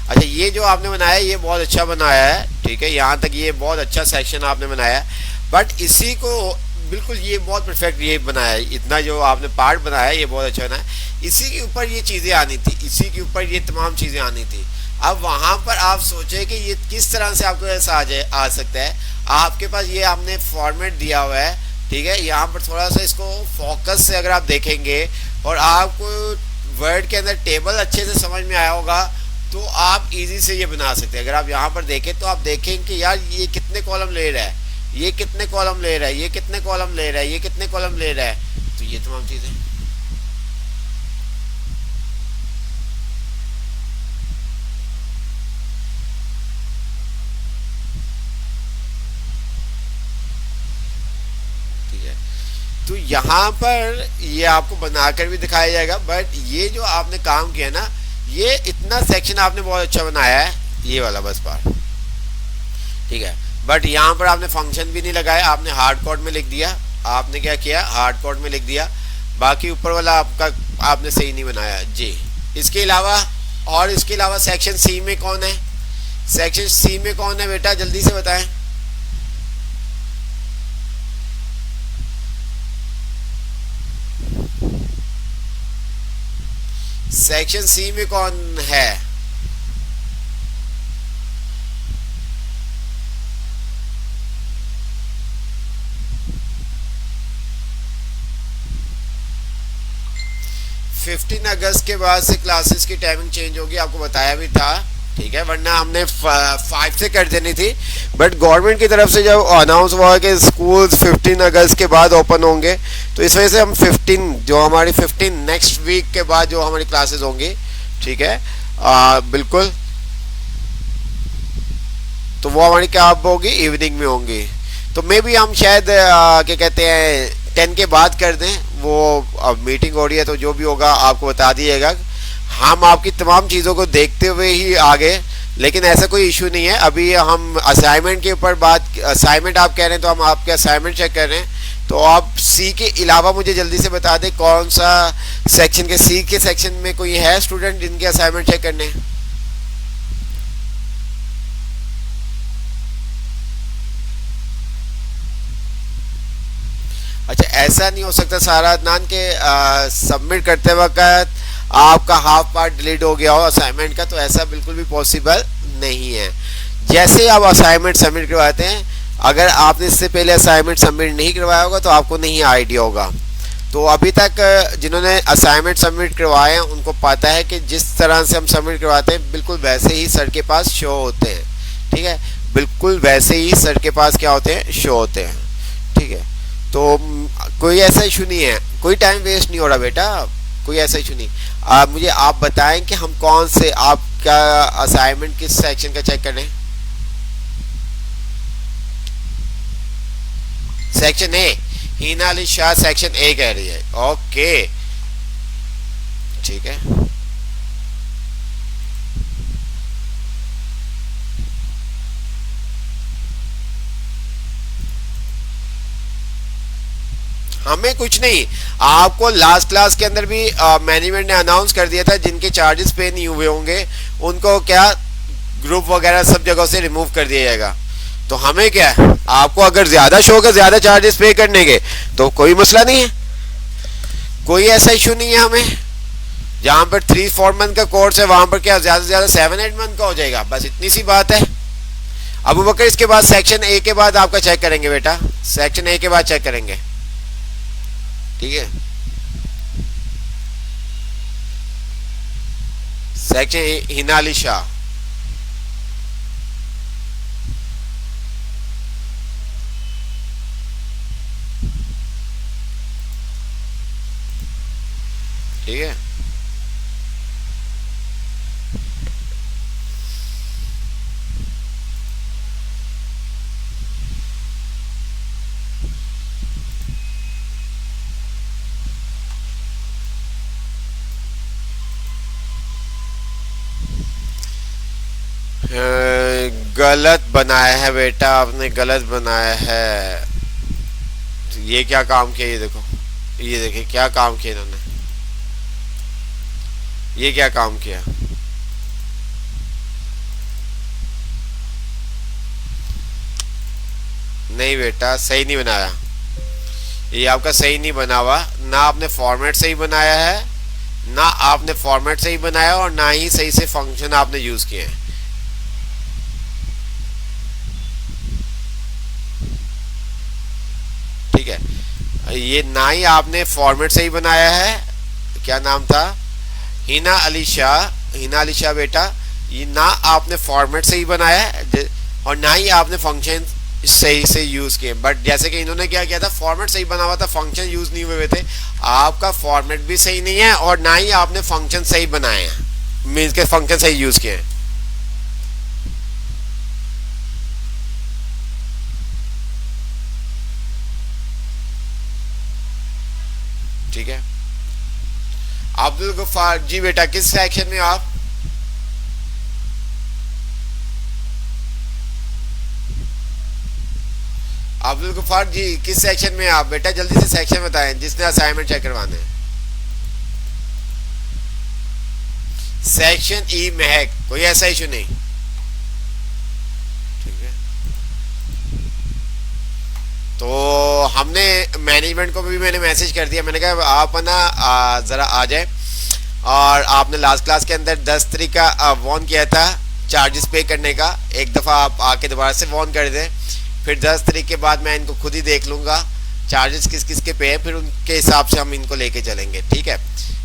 अच्छा ये जो आपने बनाया ये बहुत अच्छा बनाया है, ठीक है, यहाँ तक ये बहुत अच्छा सेक्शन आपने बनाया। बट इसी को बिल्कुल ये बहुत परफेक्ट ये बनाया है, इतना जो आपने पार्ट बनाया ये बहुत अच्छा बनाया। इसी के ऊपर ये चीज़ें आनी थी, इसी के ऊपर ये तमाम चीज़ें आनी थी। अब वहाँ पर आप सोचे कि ये किस तरह से आपको ऐसा आ सकता है। आपके पास ये आपने फॉर्मेट दिया हुआ है, ठीक है, यहाँ पर थोड़ा सा इसको फोकस से अगर आप देखेंगे और आपको वर्ड के अंदर टेबल अच्छे से समझ में आया होगा तो आप इजी से ये बना सकते हैं। अगर आप यहाँ पर देखें तो आप देखेंगे कि यार ये कितने कॉलम ले रहा है, ये कितने कॉलम ले रहा है, ये कितने कॉलम ले रहा है, ये कितने कॉलम ले रहा है, तो ये तमाम चीज़ें। ठीक है, तो यहाँ पर ये आपको बनाकर भी दिखाया जाएगा। बट ये जो आपने काम किया ना, ये इतना सेक्शन आपने बहुत अच्छा बनाया है, ये वाला बस पार्ट, ठीक है। बट यहाँ पर आपने फंक्शन भी नहीं लगाया, आपने हार्ड कोड में लिख दिया। आपने क्या किया, हार्ड कोड में लिख दिया, बाकी ऊपर वाला आपका आपने सही नहीं बनाया जी। इसके अलावा और इसके अलावा सेक्शन सी में कौन है, सेक्शन सी में कौन है बेटा, जल्दी से बताएं। सेक्शन सी में कौन है? 15 अगस्त के बाद से क्लासेस की टाइमिंग चेंज होगी, आपको बताया भी था, ठीक है, वरना हमने 5 से कर देनी थी। बट गवर्नमेंट की तरफ से जब अनाउंस हुआ कि स्कूल्स 15 अगस्त के बाद ओपन होंगे, तो इस वजह से हम 15 जो हमारी 15 नेक्स्ट वीक के बाद जो हमारी क्लासेस होंगी, ठीक है, बिल्कुल, तो वो हमारी क्या होगी, इवनिंग में होंगी। तो मे भी हम शायद क्या कहते हैं 10 के बाद कर दें, वो अब मीटिंग हो रही है तो जो भी होगा आपको बता दिएगा। हम आपकी तमाम चीज़ों को देखते हुए ही आगे, लेकिन ऐसा कोई इशू नहीं है। अभी हम असाइनमेंट के ऊपर बात, असाइनमेंट आप कह रहे हैं तो हम आपके असाइनमेंट चेक कर रहे हैं। तो आप सी के अलावा मुझे जल्दी से बता दें कौन सा सेक्शन के, सी के सेक्शन में कोई है स्टूडेंट जिनके असाइनमेंट चेक करने हैं? अच्छा, ऐसा नहीं हो सकता सारा अदनान के सबमिट करते वक्त आपका हाफ पार्ट डिलीट हो गया हो असाइनमेंट का, तो ऐसा बिल्कुल भी पॉसिबल नहीं है। जैसे आप असाइनमेंट सबमिट करवाते हैं, अगर आपने इससे पहले असाइनमेंट सबमिट नहीं करवाया होगा तो आपको नहीं आइडिया होगा। तो अभी तक जिन्होंने असाइनमेंट सबमिट करवाए हैं उनको पता है कि जिस तरह से हम सबमिट करवाते हैं बिल्कुल वैसे ही सर के पास शो होते हैं, ठीक है, बिल्कुल वैसे ही सर के पास क्या होते हैं, शो होते हैं, ठीक है। तो कोई ऐसा इशू नहीं है, कोई टाइम वेस्ट नहीं हो रहा बेटा, कोई ऐसा इशू नहीं। मुझे आप बताएं कि हम कौन से, आपका असाइनमेंट किस सेक्शन का चेक करें? Section A, Hina Ali Shah section A कह रही है, ओके, ठीक है। हमें कुछ नहीं, आपको लास्ट क्लास के अंदर भी मैनेजमेंट ने अनाउंस कर दिया था जिनके चार्जेस पे नहीं हुए होंगे उनको क्या ग्रुप वगैरह सब जगह से रिमूव कर दिया जाएगा। तो हमें क्या है, आपको अगर ज्यादा शौक है ज्यादा चार्जेस पे करने के तो कोई मसला नहीं है, कोई ऐसा इशू नहीं है हमें। जहां पर 3-4 मंथ का कोर्स है वहां पर क्या ज्यादा से ज्यादा 7-8 मंथ का हो जाएगा, बस इतनी सी बात है। अबू बकर इसके बाद सेक्शन ए के बाद आपका चेक करेंगे बेटा, सेक्शन ए के बाद चेक करेंगे, ठीक है। सेक्शन हिना अली शाह, ठीक है। गलत बनाया है बेटा, आपने गलत बनाया है। ये क्या काम किया, ये देखो, ये देखिए क्या काम किया इन्होंने, ये क्या काम किया। नहीं बेटा सही नहीं बनाया, ये आपका सही नहीं बना हुआ, ना आपने फॉर्मेट सही बनाया है, ना आपने फॉर्मेट सही बनाया और ना ही सही से फंक्शन आपने यूज किए हैं। ठीक है, ये ना ही आपने फॉर्मेट सही बनाया है, क्या नाम था, हिना अली शाह, हिना अली शाह बेटा, ये ना आपने फॉर्मेट सही बनाया है और ना ही आपने फंक्शन सही से यूज किए। बट जैसे कि इन्होंने क्या किया था, फॉर्मेट सही बना हुआ था, फंक्शन यूज नहीं हुए थे। आपका फॉर्मेट भी सही नहीं है और ना ही आपने फंक्शन सही बनाए हैं, मीन्स के फंक्शन सही यूज किए हैं। ठीक है, अब्दुल गफ्फार जी बेटा किस सेक्शन में आप? अब्दुल गफ्फार जी किस सेक्शन में आप बेटा, जल्दी से सेक्शन बताएं जिसने असाइनमेंट चेक करवाने हैं। सेक्शन ई महक, कोई ऐसा इशू नहीं, ठीक है। तो हमने मैनेजमेंट को भी मैंने मैसेज कर दिया, मैंने कहा आप ना ज़रा आ जाए, और आपने लास्ट क्लास के अंदर 10 तारीख का वॉर्न किया था चार्जेस पे करने का, एक दफ़ा आप आके दोबारा से वॉर्न कर दें, फिर 10 तारीख के बाद मैं इनको खुद ही देख लूँगा चार्जेस किस किस के पे है, फिर उनके हिसाब से हम इनको लेके चलेंगे, ठीक है।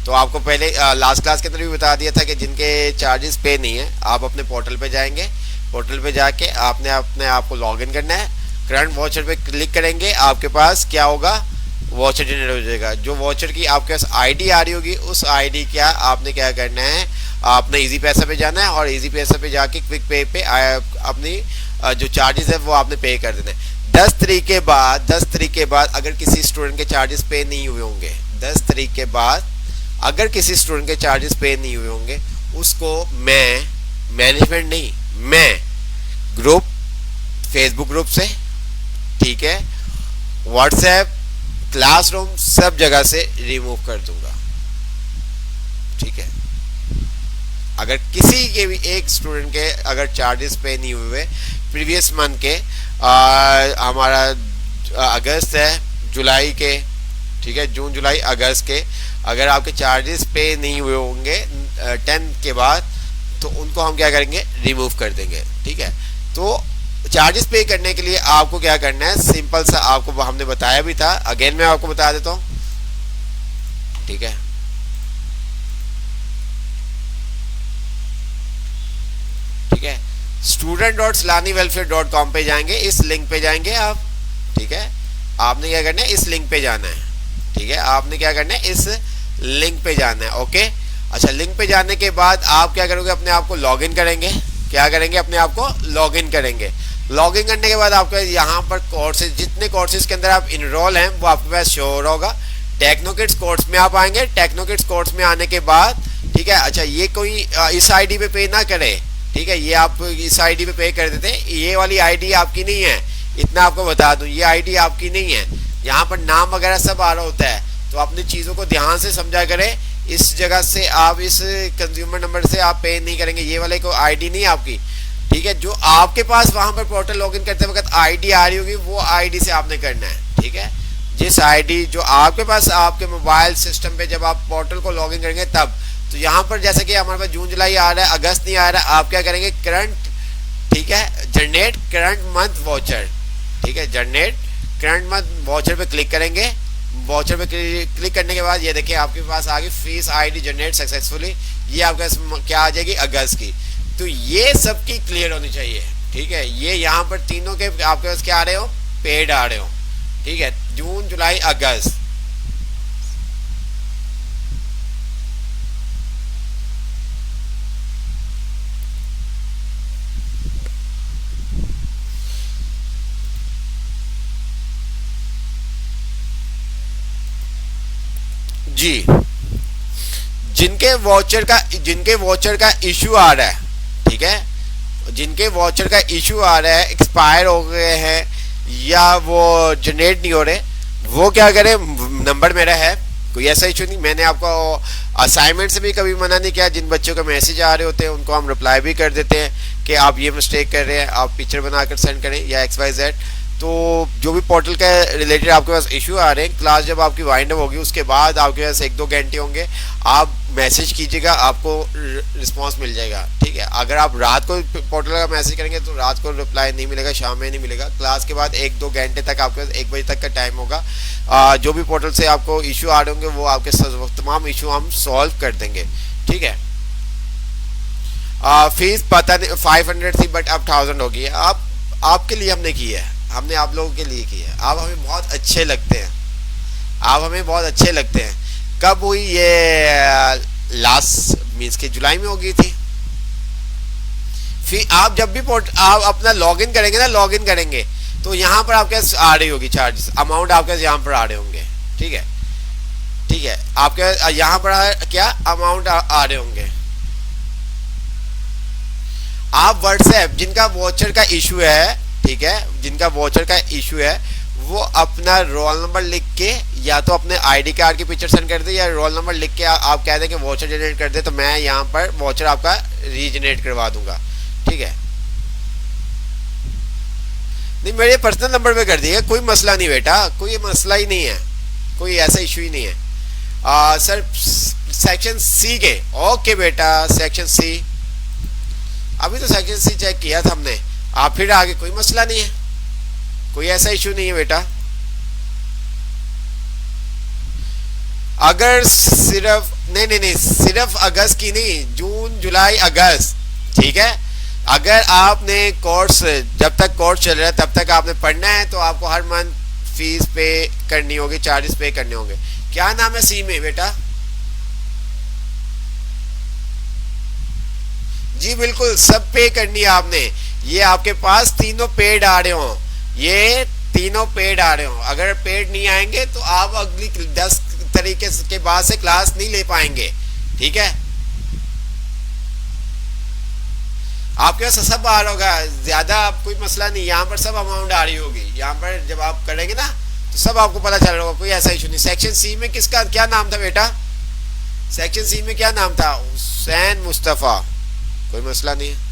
तो आपको पहले लास्ट क्लास के अंदर भी बता दिया था कि जिनके चार्जेस पे नहीं है आप अपने पोर्टल पे जाएंगे, पोर्टल पे जाके आपने अपने आप को लॉग इन करना है, करंट वॉचर पे क्लिक करेंगे, आपके पास क्या होगा, वॉचर जनरेट हो जाएगा। जो वॉचर की आपके पास आईडी आ रही होगी उस आईडी क्या आपने क्या करना है, आपने इजी पैसा पे जाना है और इजी पैसा पे जाके क्विक पे पे अपनी जो चार्जेस है वो आपने पे कर देना है। 10 तारीख के बाद अगर किसी स्टूडेंट के चार्जेस पे नहीं हुए होंगे, 10 तारीख के बाद अगर किसी स्टूडेंट के चार्जेस पे नहीं हुए होंगे, उसको मैं, मैनेजमेंट नहीं, मैं ग्रुप, फेसबुक ग्रुप से, ठीक है, व्हाट्सएप, क्लासरूम, सब जगह से रिमूव कर दूंगा। ठीक है, अगर किसी के भी एक स्टूडेंट के अगर चार्जेस पे नहीं हुए प्रीवियस मंथ के, हमारा अगस्त है, जुलाई के, ठीक है, जून जुलाई अगस्त के, अगर आपके चार्जेस पे नहीं हुए होंगे 10 के बाद, तो उनको हम क्या करेंगे, रिमूव कर देंगे। ठीक है, तो चार्जेस पे करने के लिए आपको क्या करना है, सिंपल सा आपको हमने बताया भी था, अगेन मैं आपको बता देता हूँ। ठीक है, ठीक है, student.salaniwelfare.com पे जाएंगे, इस लिंक पे जाएंगे आप। ठीक है, आपने क्या करना है, इस लिंक पे जाना है। ठीक है, आपने क्या करना है, इस लिंक पे जाना है। ओके, अच्छा, लिंक पे जाने के बाद आप क्या करोगे, अपने आप को लॉग इन करेंगे। क्या करेंगे, अपने आप को लॉग इन करेंगे। लॉग इन करने के बाद आपको यहाँ पर कोर्सेज, जितने कोर्सेज के अंदर आप इनरोल हैं वो आपके पास शो हो रहा होगा। टेक्नोकिड्स कोर्स में आप आएंगे। टेक्नोकिड्स कोर्स में आने के बाद, ठीक है, अच्छा, ये कोई इस आईडी पे ना करे, ठीक है, ये आप इस आईडी पे कर देते हैं, ये वाली आईडी आपकी नहीं है, इतना आपको बता दूं, ये आईडी आपकी नहीं है। यहाँ पर नाम वगैरह सब आ रहा होता है, तो अपनी चीज़ों को ध्यान से समझा करें। इस जगह से आप इस कंज्यूमर नंबर से आप पे नहीं करेंगे, ये वाले को आईडी नहीं आपकी। ठीक है, जो आपके पास वहाँ पर पोर्टल लॉगिन करते वक्त आईडी आ रही होगी वो आईडी से आपने करना है। ठीक है, जिस आईडी जो आपके पास आपके मोबाइल सिस्टम पे जब आप पोर्टल को लॉगिन करेंगे तब, तो यहाँ पर जैसे कि हमारे पास जून जुलाई आ रहा है, अगस्त नहीं आ रहा है, आप क्या करेंगे, करंट, ठीक है, जनरेट करंट मंथ वॉचर। ठीक है, जनरेट करंट मंथ वॉचर पे क्लिक करेंगे। वॉचर पे क्लिक करने के बाद ये देखिए आपके पास आ गई फीस आईडी जनरेट सक्सेसफुली, ये आपका क्या आ जाएगी, अगस्त की। तो ये सबकी क्लियर होनी चाहिए। ठीक है, ये यहाँ पर तीनों के आपके पास क्या आ रहे हो, पेड आ रहे हो। ठीक है, जून जुलाई अगस्त। जी, जिनके वॉचर का इशू आ रहा है, ठीक है, जिनके वॉचर का इशू आ रहा है, एक्सपायर हो गए हैं या वो जनरेट नहीं हो रहे, वो क्या करें, नंबर मेरा है, कोई ऐसा इशू नहीं। मैंने आपको असाइनमेंट से भी कभी मना नहीं किया। जिन बच्चों का मैसेज आ रहे होते हैं उनको हम रिप्लाई भी कर देते हैं कि आप ये मिस्टेक कर रहे हैं, आप पिक्चर बनाकर सेंड करें या XYZ। तो जो भी पोर्टल के रिलेटेड आपके पास इशू आ रहे हैं, क्लास जब आपकी वाइंड अप होगी उसके बाद आपके पास 1-2 घंटे होंगे, आप मैसेज कीजिएगा, आपको रिस्पांस मिल जाएगा। ठीक है, अगर आप रात को पोर्टल का मैसेज करेंगे तो रात को रिप्लाई नहीं मिलेगा, शाम में नहीं मिलेगा। क्लास के बाद 1-2 घंटे तक आपके पास 1 बजे तक का टाइम होगा। जो भी पोर्टल से आपको इशू आ रहे होंगे वो आपके तमाम इशू हम सॉल्व कर देंगे। ठीक है, फीस पता नहीं 500 थी बट अब 1000 हो गई है। आपके लिए हमने की है, हमने आप लोगों के लिए की है। आप हमें बहुत अच्छे लगते हैं, आप हमें बहुत अच्छे लगते हैं। कब हुई ये, लास्ट मीन्स के जुलाई में हो गई थी। फिर आप जब भी आप अपना लॉगिन करेंगे ना, लॉगिन करेंगे तो यहाँ पर आपके आ रही होगी चार्जेस, अमाउंट आपके यहाँ पर आ रहे होंगे। ठीक है, ठीक है, आपके यहाँ पर क्या अमाउंट आ रहे होंगे। आप व्हाट्सएप, जिनका वॉचर का इशू है, ठीक है, जिनका वॉचर का इशू है वो अपना रोल नंबर लिख के या तो अपने आईडी कार्ड की पिक्चर सेंड कर दे या रोल नंबर लिख के आप कह दें कि वॉचर जनरेट कर दे, तो मैं यहाँ पर वॉचर आपका रीजनरेट करवा दूंगा। ठीक है, नहीं, मेरे पर्सनल नंबर पे कर दिएगा, कोई मसला नहीं बेटा, कोई मसला ही नहीं है, कोई ऐसा इशू ही नहीं है। सर सेक्शन सी के, ओके बेटा, सेक्शन सी, अभी तो सेक्शन सी चेक किया था हमने, आप फिर आगे कोई मसला नहीं है, कोई ऐसा इशू नहीं है बेटा। अगर सिर्फ नहीं नहीं नहीं, सिर्फ अगस्त की नहीं, जून जुलाई अगस्त, ठीक है। अगर आपने कोर्स, जब तक कोर्स चल रहा है तब तक आपने पढ़ना है, तो आपको हर मंथ फीस पे करनी होगी, चार्जेस पे करने होंगे। क्या नाम है सी में बेटा? जी बिल्कुल, सब पे करनी है आपने। ये आपके पास तीनों पेड आ रहे हो, ये तीनों पेड आ रहे हो। अगर पेड नहीं आएंगे तो आप अगली 10 तरीके के बाद से क्लास नहीं ले पाएंगे, ठीक है। आपके पास सब आ रहा होगा, ज्यादा कोई मसला नहीं, यहाँ पर सब अमाउंट आ रही होगी। यहाँ पर जब आप करेंगे ना तो सब आपको पता चल रहा होगा, कोई ऐसा इशू नहीं। सेक्शन सी में किसका क्या नाम था बेटा? सेक्शन सी में क्या नाम था? हुसैन मुस्तफ़ा, कोई मसला नहीं है।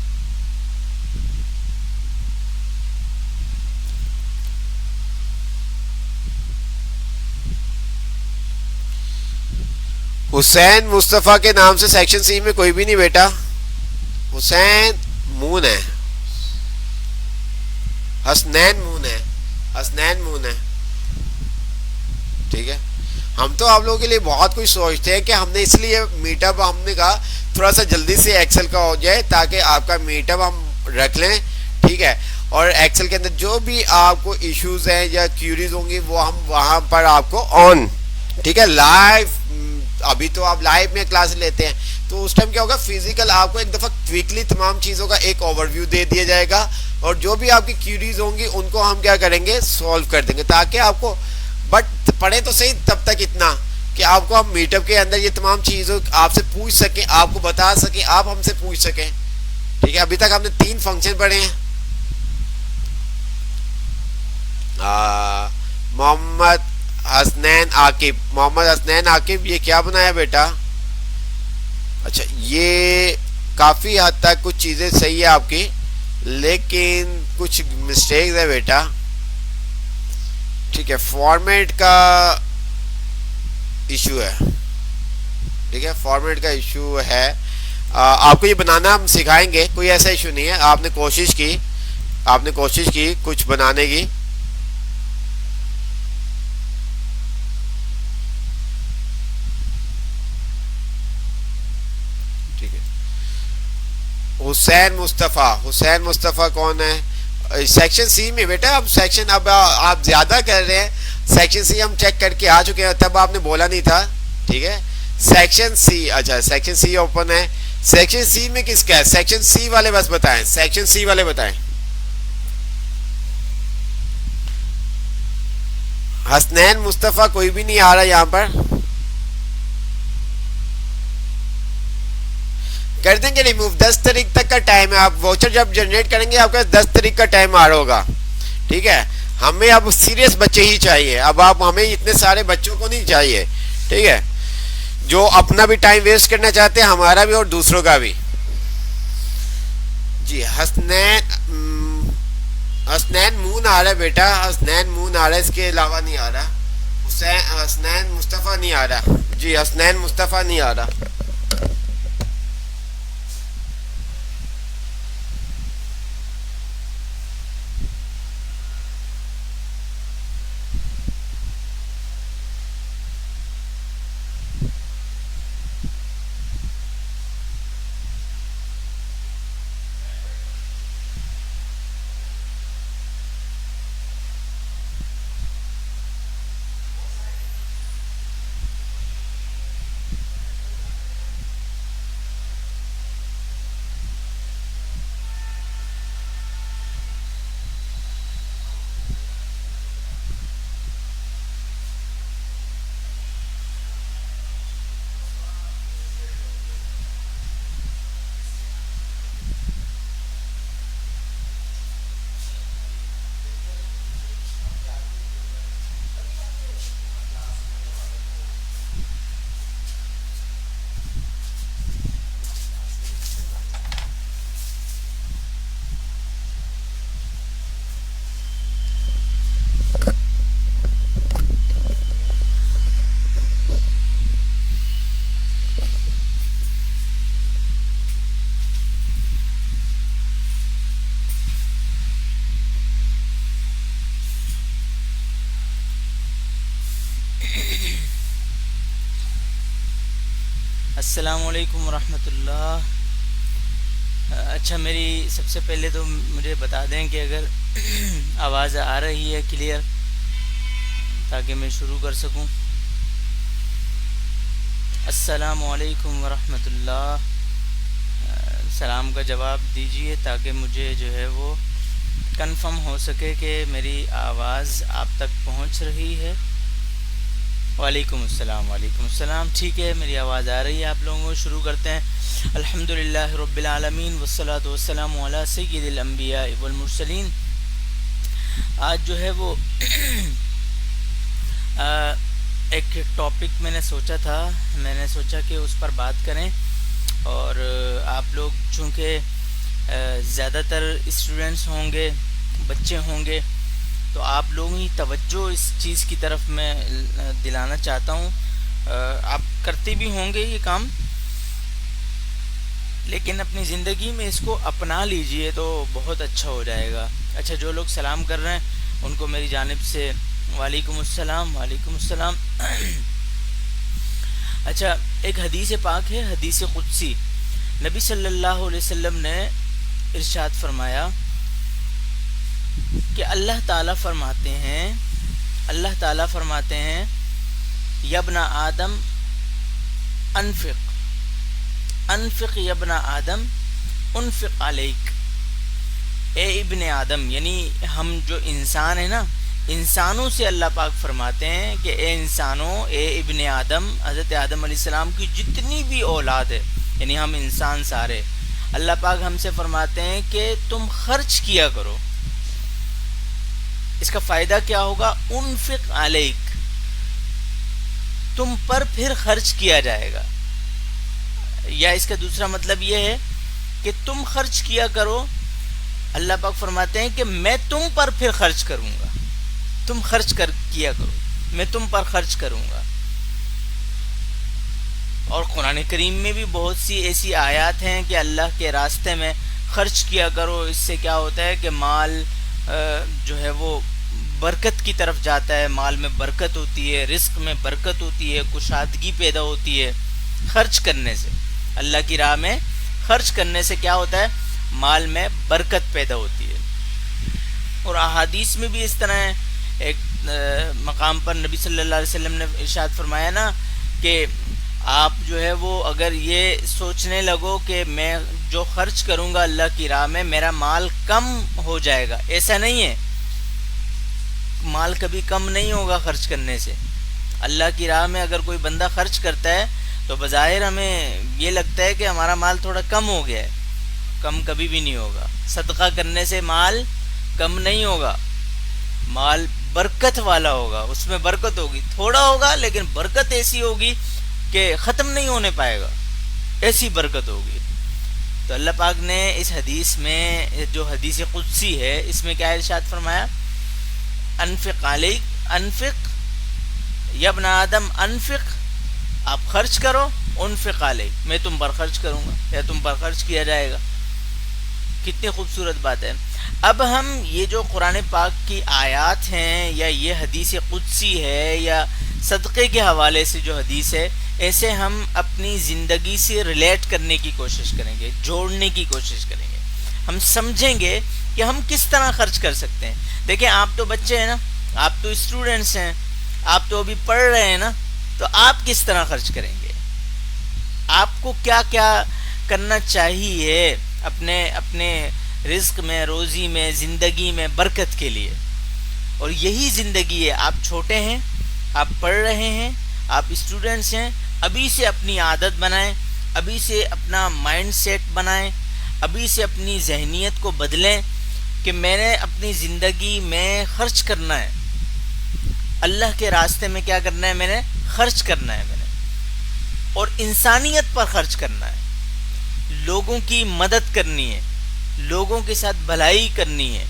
हुसैन मुस्तफ़ा के नाम से सेक्शन सी में कोई भी नहीं बेटा, हुसैन मून है, हसनैन मून है, हसनैन मून है, ठीक है। हम तो आप लोगों के लिए बहुत कुछ सोचते हैं कि हमने इसलिए मीटअप हमने कहा थोड़ा सा जल्दी से एक्सेल का हो जाए ताकि आपका मीटअप हम रख लें, ठीक है। और एक्सेल के अंदर जो भी आपको इश्यूज हैं या क्यूरीज होंगी वो हम वहां पर आपको ऑन, ठीक है, लाइव। अभी तो आप लाइव में क्लास लेते हैं, तो उस टाइम क्या होगा, फिजिकल आपको एक दफा क्विकली तमाम चीजों का एक ओवरव्यू दे दिया जाएगा, और जो भी आपकी क्यूरीज होंगी उनको हम क्या करेंगे, सॉल्व कर देंगे, ताकि आपको बट पढ़े तो सही तब तक इतना कि आपको हम मीटअप के अंदर ये तमाम चीज़ों आपसे पूछ सकें, आपको बता सकें, आप हमसे पूछ सकें, ठीक है। अभी तक हमने 3 फंक्शन पढ़े हैं। मोहम्मद हसनैन आकिब, मोहम्मद हसनैन आकिब, ये क्या बनाया बेटा? अच्छा, ये काफ़ी हद तक कुछ चीज़ें सही है आपकी, लेकिन कुछ मिस्टेक्स है बेटा, ठीक है। फॉर्मेट का इशू है, ठीक है, फॉर्मेट का इशू है। आपको ये बनाना हम सिखाएंगे, कोई ऐसा इशू नहीं है। आपने कोशिश की, आपने कोशिश की कुछ बनाने की, ठीक है। हुसैन मुस्तफ़ा, हुसैन मुस्तफ़ा कौन है? सेक्शन सी में बेटा। अब सेक्शन, अब आप ज्यादा कर रहे हैं। सेक्शन सी हम चेक करके आ चुके हैं, तब आपने बोला नहीं था, ठीक है। सेक्शन सी, अच्छा सेक्शन सी ओपन है। सेक्शन सी में किसका है? सेक्शन सी वाले बस बताएं, सेक्शन सी वाले बताएं। हसनैन मुस्तफ़ा कोई भी नहीं आ रहा यहाँ पर, कर देंगे रिमूव। 10 तारीख तक का टाइम है, आप वाउचर जब जनरेट करेंगे आपका 10 तारीख का टाइम आ रहा होगा, ठीक है। हमें अब सीरियस बच्चे ही चाहिए, अब आप हमें इतने सारे बच्चों को नहीं चाहिए, ठीक है, जो अपना भी टाइम वेस्ट करना चाहते हैं, हमारा भी और दूसरों का भी। जी हसनैन मून आ रहा है बेटा, हसनैन मून आ रहा है, इसके अलावा नहीं आ रहा। हुसैन हसनैन मुस्तफ़ा नहीं आ रहा, जी हसनैन मुस्तफ़ा नहीं आ रहा। अस्सलामुअलैकुम वरहमतुल्लाह। अच्छा, मेरी सबसे पहले तो मुझे बता दें कि अगर आवाज़ आ रही है क्लियर, ताकि मैं शुरू कर सकूं। अस्सलामुअलैकुम वरहमतुल्लाह। सलाम का जवाब दीजिए ताकि मुझे जो है वो कंफर्म हो सके कि मेरी आवाज़ आप तक पहुंच रही है। वालेकुम अस्सलाम। ठीक है, मेरी आवाज़ आ रही है आप लोगों को। शुरू करते हैं। अल्हम्दुलिल्लाह रब्बिल आलमीन वस्सलातु वस्सलामु अला सय्यिदिल अंबिया वल मुरसलीन। आज जो है वो एक टॉपिक मैंने सोचा कि उस पर बात करें। और आप लोग चूँकि ज़्यादातर स्टूडेंट्स होंगे, बच्चे होंगे, तो आप लोगों की तवज्जो इस चीज़ की तरफ मैं दिलाना चाहता हूँ। आप करते भी होंगे ये काम, लेकिन अपनी ज़िंदगी में इसको अपना लीजिए तो बहुत अच्छा हो जाएगा। अच्छा, जो लोग सलाम कर रहे हैं उनको मेरी जानिब से वालेकुम अस्सलाम। अच्छा, एक हदीस पाक है, हदीस कुदसी। नबी सल्लल्लाहु अलैहि वसल्लम ने इरशाद फरमाया कि अल्लाह ताला फरमाते हैं यब्ना आदम अनफिक यब्ना आदम उनफिक अलैक। ए इब्ने आदम, यानी हम जो इंसान है ना, इंसानों से अल्लाह पाक फरमाते हैं कि ए इंसानों, ए इब्ने आदम, हज़रत आदम अलैहिस्सलाम की जितनी भी औलाद है, यानी हम इंसान सारे, अल्लाह पाक हमसे फरमाते हैं कि तुम खर्च किया करो। इसका फ़ायदा क्या होगा? उनफिक अलैक, तुम पर फिर खर्च किया जाएगा। या इसका दूसरा मतलब यह है कि तुम खर्च किया करो, अल्लाह पाक फरमाते हैं कि मैं तुम पर फिर खर्च करूंगा। तुम किया करो, मैं तुम पर खर्च करूंगा। और कुरान करीम में भी बहुत सी ऐसी आयत हैं कि अल्लाह के रास्ते में खर्च किया करो। इससे क्या होता है कि माल जो है वो बरकत की तरफ जाता है, माल में बरकत होती है, रिस्क में बरकत होती है, कुशादगी पैदा होती है। खर्च करने से, अल्लाह की राह में खर्च करने से क्या होता है? माल में बरकत पैदा होती है। और अहादीस में भी इस तरह है। एक मकाम पर नबी सल्लल्लाहु अलैहि वसल्लम ने इरशाद फरमाया ना कि आप जो है वो अगर ये सोचने लगो कि मैं जो खर्च करूँगा अल्लाह की राह में मेरा माल कम हो जाएगा, ऐसा नहीं है। माल कभी कम नहीं होगा खर्च करने से। अल्लाह की राह में अगर कोई बंदा खर्च करता है तो बज़ाहिर हमें ये लगता है कि हमारा माल थोड़ा कम हो गया है। कम कभी भी नहीं होगा। सदका करने से माल कम नहीं होगा, माल बरकत वाला होगा, उसमें बरकत होगी। थोड़ा होगा लेकिन बरकत ऐसी होगी कि ख़त्म नहीं होने पाएगा, ऐसी बरकत होगी। तो अल्लाह पाक ने इस हदीस में, जो हदीस कुदसी है, इसमें क्या इरशाद फरमाया? अनफिक अलैक, अनफिक यब्ना आदम अनफिक, आप खर्च करो, उनफिक अलैक, मैं तुम पर खर्च करूँगा या तुम पर खर्च किया जाएगा। कितनी खूबसूरत बात है। अब हम ये जो कुरान पाक की आयत हैं, या ये हदीस कुदसी है, या सदक़े के हवाले से जो हदीस है, ऐसे हम अपनी ज़िंदगी से रिलेट करने की कोशिश करेंगे, जोड़ने की कोशिश करेंगे। हम समझेंगे कि हम किस तरह खर्च कर सकते हैं। देखिए, आप तो बच्चे हैं ना, आप तो स्टूडेंट्स हैं, आप तो अभी पढ़ रहे हैं ना, तो आप किस तरह खर्च करेंगे? आपको क्या क्या करना चाहिए अपने रिस्क में, रोज़ी में, ज़िंदगी में बरकत के लिए? और यही ज़िंदगी है। आप छोटे हैं, आप पढ़ रहे हैं, आप स्टूडेंट्स हैं, अभी से अपनी आदत बनाएं, अभी से अपना माइंड सेट बनाएं, अभी से अपनी जहनीत को बदलें कि मैंने अपनी ज़िंदगी में खर्च करना है। अल्लाह के रास्ते में क्या करना है? मैंने खर्च करना है, और इंसानियत पर खर्च करना है। लोगों की मदद करनी है, लोगों के साथ भलाई करनी है।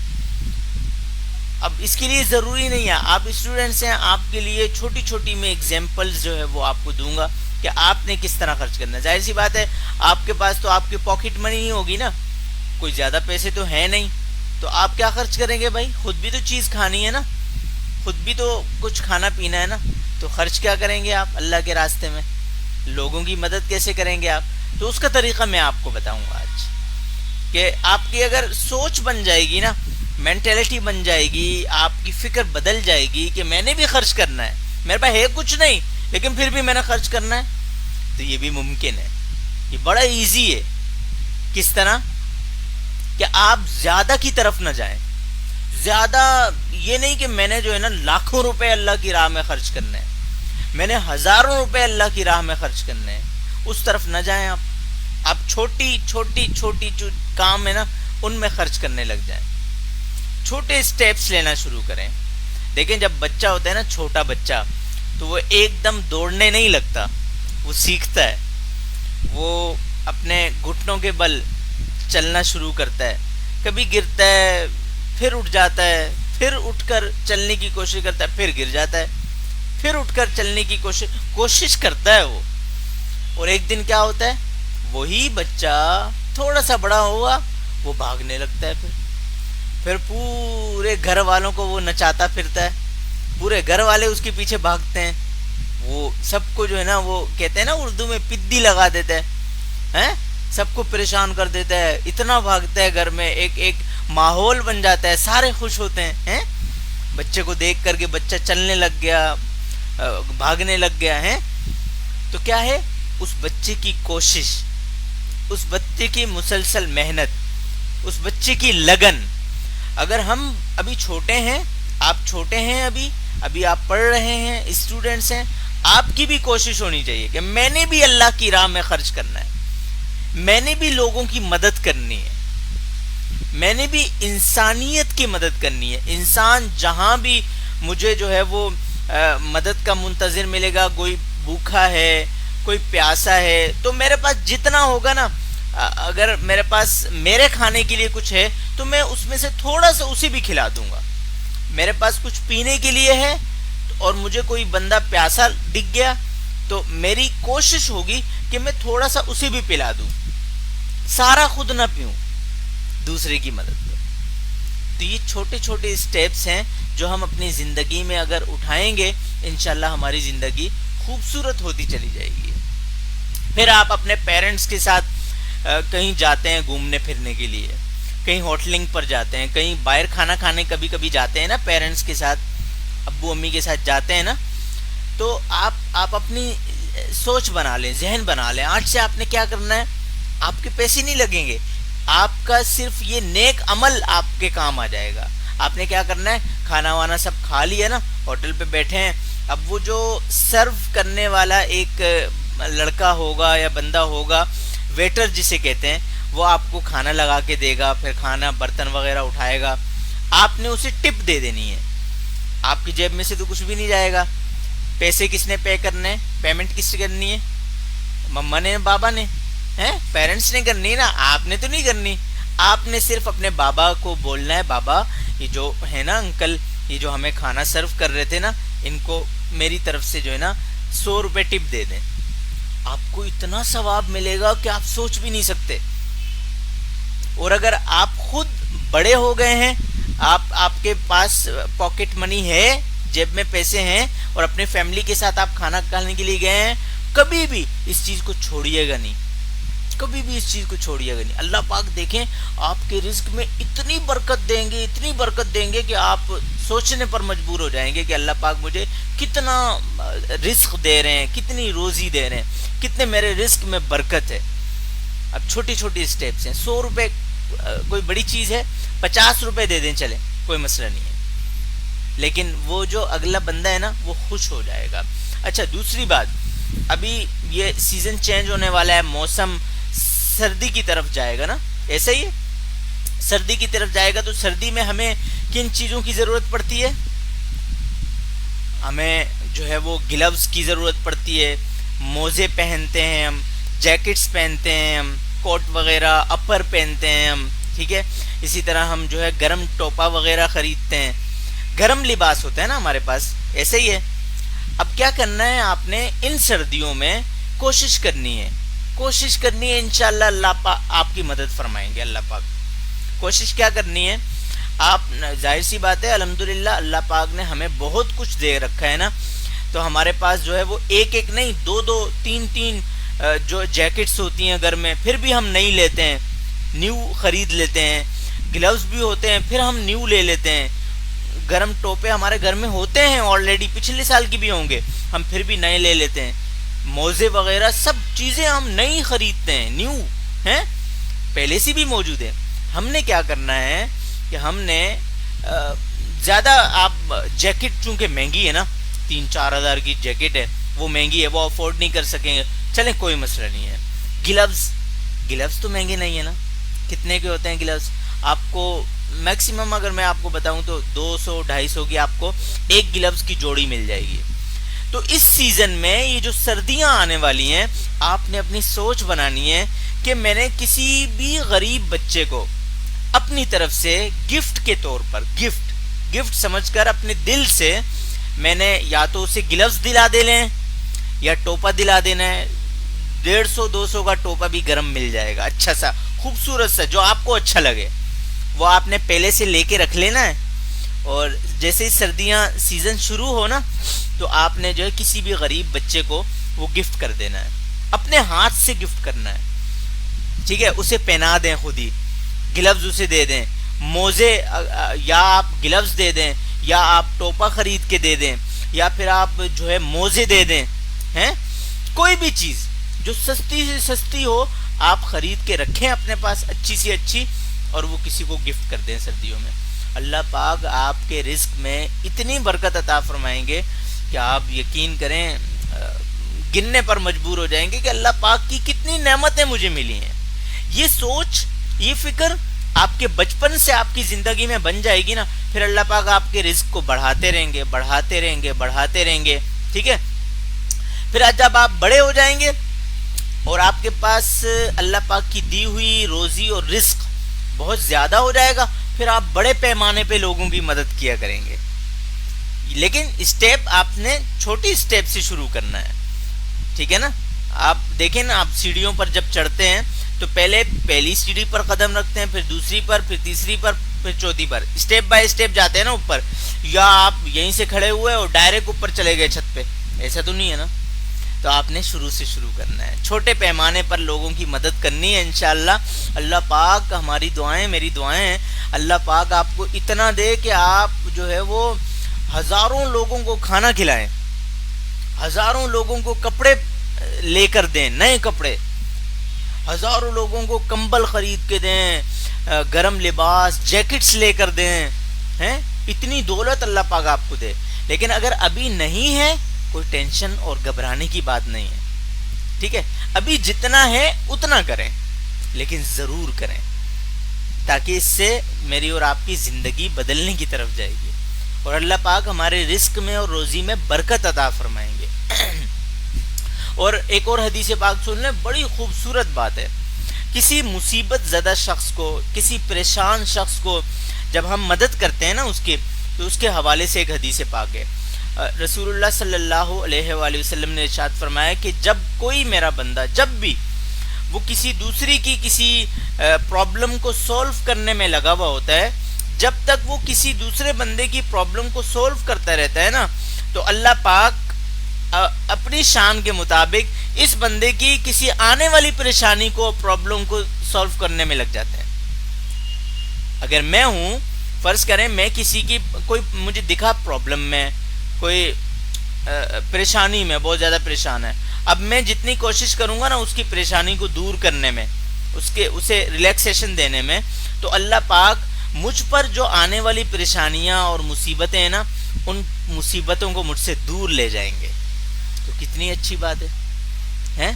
अब इसके लिए ज़रूरी नहीं है, आप स्टूडेंट्स हैं, आपके लिए छोटी छोटी मैं एग्जांपल्स जो है वो आपको दूंगा कि आपने किस तरह खर्च करना है। जाहिर सी बात है, आपके पास तो आपकी पॉकेट मनी नहीं होगी ना, कोई ज़्यादा पैसे तो है नहीं, तो आप क्या खर्च करेंगे भाई? खुद भी तो चीज़ खानी है ना, खुद भी तो कुछ खाना पीना है ना, तो खर्च क्या करेंगे आप? अल्लाह के रास्ते में। लोगों की मदद कैसे करेंगे आप? तो उसका तरीका मैं आपको बताऊंगा आज, कि आपकी अगर सोच बन जाएगी ना, मेंटेलिटी बन जाएगी, आपकी फिक्र बदल जाएगी कि मैंने भी खर्च करना है, मेरे पास है कुछ नहीं लेकिन फिर भी मैंने खर्च करना है, तो ये भी मुमकिन है। ये बड़ा इजी है। किस तरह? कि आप ज्यादा की तरफ न जाएं। ज्यादा ये नहीं कि मैंने जो है ना लाखों रुपए अल्लाह की राह में खर्च करने हैं, मैंने हजारों रुपए अल्लाह की राह में खर्च करने हैं, उस तरफ न जाएं आप छोटी छोटी छोटी जो काम है ना उनमें खर्च करने लग जाएं। छोटे स्टेप्स लेना शुरू करें। देखें, जब बच्चा होता है ना, छोटा बच्चा, तो वो एकदम दौड़ने नहीं लगता, वो सीखता है, वो अपने घुटनों के बल चलना शुरू करता है, कभी गिरता है, फिर उठ जाता है, फिर उठकर चलने की कोशिश करता है, फिर गिर जाता है, फिर उठकर चलने की कोशिश करता है वो। और एक दिन क्या होता है, वही बच्चा थोड़ा सा बड़ा हुआ, वो भागने लगता है, फिर पूरे घर वालों को वो नचाता फिरता है, पूरे घर वाले उसके पीछे भागते हैं, वो सबको जो है ना, वो कहते हैं ना उर्दू में, पिद्दी लगा देता है, सबको परेशान कर देता है, इतना भागता है घर में, एक एक माहौल बन जाता है, सारे खुश होते हैं, बच्चे को देख करके बच्चा चलने लग गया, भागने लग गया है। तो क्या है, उस बच्चे की कोशिश, उस बच्चे की मुसलसल मेहनत, उस बच्चे की लगन। अगर हम अभी छोटे हैं, आप छोटे हैं, अभी आप पढ़ रहे हैं, स्टूडेंट्स हैं, आपकी भी कोशिश होनी चाहिए कि मैंने भी अल्लाह की राह में खर्च करना है, मैंने भी लोगों की मदद करनी है, मैंने भी इंसानियत की मदद करनी है। इंसान जहां भी मुझे जो है वो मदद का मुंतजिर मिलेगा, कोई भूखा है, कोई प्यासा है, तो मेरे पास जितना होगा ना, अगर मेरे पास मेरे खाने के लिए कुछ है तो मैं उसमें से थोड़ा सा उसे भी खिला दूंगा। मेरे पास कुछ पीने के लिए है और मुझे कोई बंदा प्यासा दिख गया, तो मेरी कोशिश होगी कि मैं थोड़ा सा उसे भी पिला दूं, सारा खुद ना पीऊं, दूसरे की मदद करूं। तो ये छोटे छोटे स्टेप्स हैं जो हम अपनी जिंदगी में अगर उठाएंगे, इंशाल्लाह हमारी जिंदगी खूबसूरत होती चली जाएगी। फिर आप अपने पेरेंट्स के साथ कहीं जाते हैं घूमने फिरने के लिए, कहीं होटलिंग पर जाते हैं, कहीं बाहर खाना खाने कभी कभी जाते हैं ना, पेरेंट्स के साथ, अब्बू अम्मी के साथ जाते हैं ना, तो आप अपनी सोच बना लें, जहन बना लें, आज से आपने क्या करना है, आपके पैसे नहीं लगेंगे, आपका सिर्फ ये नेक अमल आपके काम आ जाएगा। आपने क्या करना है, खाना वाना सब खा लिया ना, होटल पे बैठे हैं, अब वो जो सर्व करने वाला एक लड़का होगा या बंदा होगा, वेटर जिसे कहते हैं, वो आपको खाना लगा के देगा, फिर खाना बर्तन वगैरह उठाएगा, आपने उसे टिप दे देनी है, आपकी जेब में से तो कुछ भी नहीं जाएगा। पैसे किसने पे करने हैं, पेमेंट किससे करनी है, मम्मा ने बाबा ने, हैं, पेरेंट्स ने करनी है ना, आपने तो नहीं करनी। आपने सिर्फ अपने बाबा को बोलना है, बाबा ये जो है ना अंकल, ये जो हमें खाना सर्व कर रहे थे ना, इनको मेरी तरफ से जो है ना 100 रुपए टिप दे दें। आपको इतना सवाब मिलेगा कि आप सोच भी नहीं सकते। और अगर आप खुद बड़े हो गए हैं, आपके पास पॉकेट मनी है, जेब में पैसे हैं, और अपने फैमिली के साथ आप खाना खाने के लिए गए हैं, कभी भी इस चीज को छोड़िएगा नहीं, कभी भी इस चीज को छोड़िएगा नहीं। अल्लाह पाक देखें आपके रिस्क में इतनी बरकत देंगे, इतनी बरकत देंगे कि आप सोचने पर मजबूर हो जाएंगे कि अल्लाह पाक मुझे कितना रिस्क दे रहे हैं, कितनी रोजी दे रहे हैं, कितने मेरे रिस्क में बरकत है। अब छोटी छोटी स्टेप्स हैं। 100 रुपए कोई बड़ी चीज है, 50 रुपए दे दें, चले, कोई मसला नहीं है, लेकिन वो जो अगला बंदा है ना, वो खुश हो जाएगा। अच्छा, दूसरी बात, अभी ये सीजन चेंज होने वाला है, मौसम सर्दी की तरफ जाएगा ना, ऐसा ही है, सर्दी की तरफ जाएगा, तो सर्दी में हमें किन चीजों की जरूरत पड़ती है, हमें जो है वो ग्लव्स की जरूरत पड़ती है, मोजे पहनते हैं हम, जैकेट्स पहनते हैं हम, कोट वगैरह अपर पहनते हैं हम, ठीक है। इसी तरह हम जो है गर्म टोपा वगैरह खरीदते हैं, गर्म लिबास होता है ना हमारे पास, ऐसे ही है। अब क्या करना है, आपने इन सर्दियों में कोशिश करनी है, इंशाल्लाह अल्लाह पाक आपकी मदद फरमाएंगे। अल्लाह पाक कोशिश क्या करनी है, आप, जाहिर सी बात है, अल्हम्दुलिल्लाह अल्लाह पाक ने हमें बहुत कुछ दे रखा है ना, तो हमारे पास जो है वो एक एक नहीं, दो दो तीन तीन जो जैकेट्स होती हैं घर में, फिर भी हम नहीं लेते हैं, न्यू खरीद लेते हैं। ग्लव्स भी होते हैं, फिर हम न्यू ले लेते हैं। गर्म टोपे हमारे घर में होते हैं ऑलरेडी, पिछले साल की भी होंगे, हम फिर भी नए ले लेते हैं। मोजे वगैरह सब चीज़ें हम नई खरीदते हैं, न्यू हैं, पहले से भी मौजूद है। हमने क्या करना है कि हमने ज़्यादा, आप जैकेट चूंकि महंगी है ना, 3-4 हज़ार की जैकेट है, वो महंगी है, वो अफोर्ड नहीं कर सकेंगे, चले कोई मसला नहीं है। ग्लव्स तो महंगे नहीं है ना, कितने के होते हैं ग्लव्स? आपको मैक्सिमम अगर मैं आपको बताऊं तो 200-250 की आपको एक ग्लव्स की जोड़ी मिल जाएगी। तो इस सीजन में ये जो सर्दियां आने वाली हैं, आपने अपनी सोच बनानी है कि मैंने किसी भी गरीब बच्चे को अपनी तरफ से गिफ्ट के तौर पर, गिफ्ट समझकर अपने दिल से मैंने या तो उसे ग्लव्स दिला दे लें या टोपा दिला देना है। 150-200 का टोपा भी गर्म मिल जाएगा, अच्छा सा खूबसूरत सा, जो आपको अच्छा लगे वो आपने पहले से लेके रख लेना है। और जैसे ही सर्दियां सीजन शुरू हो ना, तो आपने जो है किसी भी गरीब बच्चे को वो गिफ्ट कर देना है, अपने हाथ से गिफ्ट करना है, ठीक है? उसे पहना दें, खुद ही ग्लव्स उसे दे दें, मोजे या आप ग्लव्स दे दें, या आप टोपा खरीद के दे दें, या फिर आप जो है मोजे दे दें, हैं? कोई भी चीज़ जो सस्ती से सस्ती हो आप खरीद के रखें अपने पास, अच्छी सी अच्छी, और वो किसी को गिफ्ट कर दें सर्दियों में। अल्लाह पाक आपके रिस्क में इतनी बरकत अता फरमाएंगे कि आप यकीन करें, गिनने पर मजबूर हो जाएंगे कि अल्लाह पाक की कितनी नेमतें मुझे मिली हैं। ये सोच, ये फिक्र आपके बचपन से आपकी जिंदगी में बन जाएगी ना, फिर अल्लाह पाक आपके रिस्क को बढ़ाते रहेंगे, बढ़ाते रहेंगे, बढ़ाते रहेंगे, ठीक है? फिर जब आप बड़े हो जाएंगे और आपके पास अल्लाह पाक की दी हुई रोजी और रिस्क बहुत ज्यादा हो जाएगा, फिर आप बड़े पैमाने पे लोगों की मदद किया करेंगे। लेकिन स्टेप आपने छोटी स्टेप से शुरू करना है, ठीक है ना? आप देखें ना, आप सीढ़ियों पर जब चढ़ते हैं तो पहले पहली सीढ़ी पर कदम रखते हैं, फिर दूसरी पर, फिर तीसरी पर, फिर चौथी पर, स्टेप बाय स्टेप जाते हैं ना ऊपर। या आप यहीं से खड़े हुए और डायरेक्ट ऊपर चले गए छत पे, ऐसा तो नहीं है ना। तो आपने शुरू से शुरू करना है, छोटे पैमाने पर लोगों की मदद करनी है इंशाअल्लाह। अल्लाह पाक, हमारी दुआएं, मेरी दुआएं हैं, अल्लाह पाक आपको इतना दे कि आप जो है वो हजारों लोगों को खाना खिलाएं, हजारों लोगों को कपड़े लेकर दें, नए कपड़े, हजारों लोगों को कंबल खरीद के दें, गरम लिबास, जैकेट्स लेकर दें, हैं? इतनी दौलत अल्लाह पाक आपको दे। लेकिन अगर अभी नहीं है, कोई टेंशन और घबराने की बात नहीं है, ठीक है? अभी जितना है उतना करें, लेकिन जरूर करें, ताकि इससे मेरी और आपकी जिंदगी बदलने की तरफ जाएगी और अल्लाह पाक हमारे रिस्क में और रोजी में बरकत अता फरमाएंगे। और एक और हदीस पाक सुन लें, बड़ी खूबसूरत बात है। किसी मुसीबत ज़दा शख्स को, किसी परेशान शख्स को जब हम मदद करते हैं ना उसकी, तो उसके हवाले से एक हदीस पाक है। रसूलुल्लाह सल्लल्लाहु अलैहि वसल्लम ने इरशाद फरमाया कि जब कोई मेरा बंदा, जब भी वो किसी दूसरी की किसी प्रॉब्लम को सॉल्व करने में लगा हुआ होता है, जब तक वो किसी दूसरे बंदे की प्रॉब्लम को सॉल्व करता रहता है ना, तो अल्लाह पाक अपनी शान के मुताबिक इस बंदे की किसी आने वाली परेशानी को, प्रॉब्लम को सॉल्व करने में लग जाते हैं। अगर मैं हूं, फर्ज करें मैं किसी की, कोई मुझे दिखा प्रॉब्लम में, कोई परेशानी में बहुत ज़्यादा परेशान है, अब मैं जितनी कोशिश करूंगा ना उसकी परेशानी को दूर करने में, उसे रिलैक्सेशन देने में, तो अल्लाह पाक मुझ पर जो आने वाली परेशानियां और मुसीबतें हैं ना, उन मुसीबतों को मुझसे दूर ले जाएंगे। तो कितनी अच्छी बात है?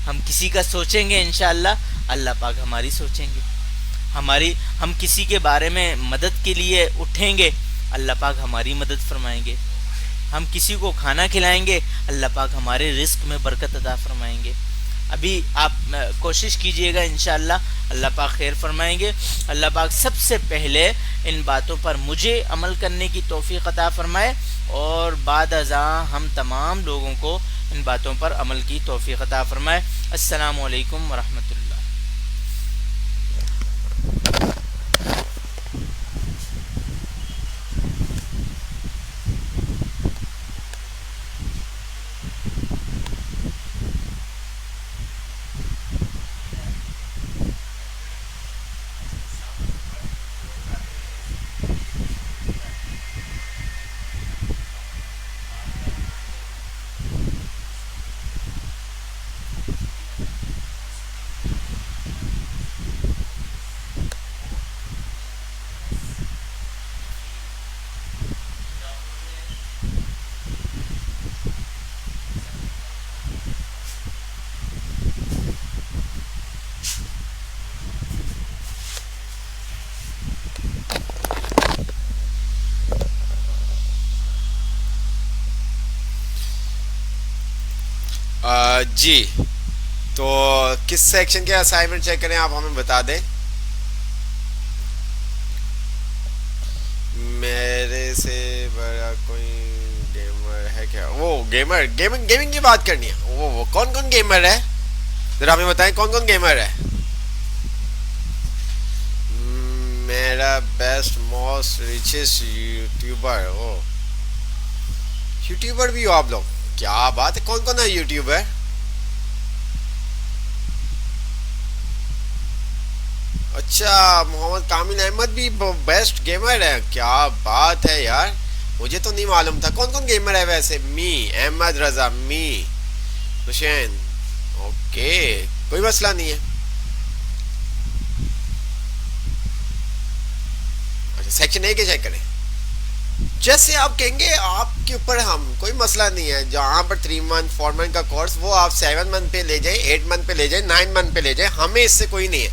हम किसी का सोचेंगे इंशाअल्लाह, अल्लाह पाक हमारी सोचेंगे, हम किसी के बारे में मदद के लिए उठेंगे, अल्लाह पाक हमारी मदद फरमाएंगे। हम किसी को खाना खिलाएंगे, अल्लाह पाक हमारे रिस्क में बरकत अता फरमाएंगे। अभी आप कोशिश कीजिएगा, इंशाअल्लाह अल्लाह पाक खैर फरमाएंगे। अल्लाह पाक सबसे पहले इन बातों पर मुझे अमल करने की तौफीक अता फरमाए और बाद अज़ा हम तमाम लोगों को इन बातों पर अमल की तौफीक अता फरमाए। अस्सलामु अलैकुम व रहमतुल्लाह। जी, तो किस सेक्शन के असाइनमेंट चेक करें, आप हमें बता दें। मेरे से बड़ा कोई गेमर है क्या? वो गेमर, गेमिंग गेमिंग की बात करनी है। वो कौन कौन गेमर है, जरा हमें बताएं कौन कौन गेमर है। मेरा बेस्ट मोस्ट रिचेस्ट यूट्यूबर, ओ यूट्यूबर भी हो आप लोग, क्या बात है। कौन कौन है यूट्यूबर? अच्छा, मोहम्मद कामिल अहमद भी बेस्ट गेमर है, क्या बात है यार, मुझे तो नहीं मालूम था। कौन कौन गेमर है वैसे? मी अहमद रजा, मी हुसैन, ओके, कोई मसला नहीं है। अच्छा, सेक्शन ए के चेक करें, जैसे आप कहेंगे आपके ऊपर, हम कोई मसला नहीं है। जहाँ पर 3 मंथ 4 मंथ का कोर्स, वो आप 7 मंथ पे ले जाए, 8 मंथ पे ले जाए, 9 मंथ पे ले जाए, हमें इससे कोई नहीं है,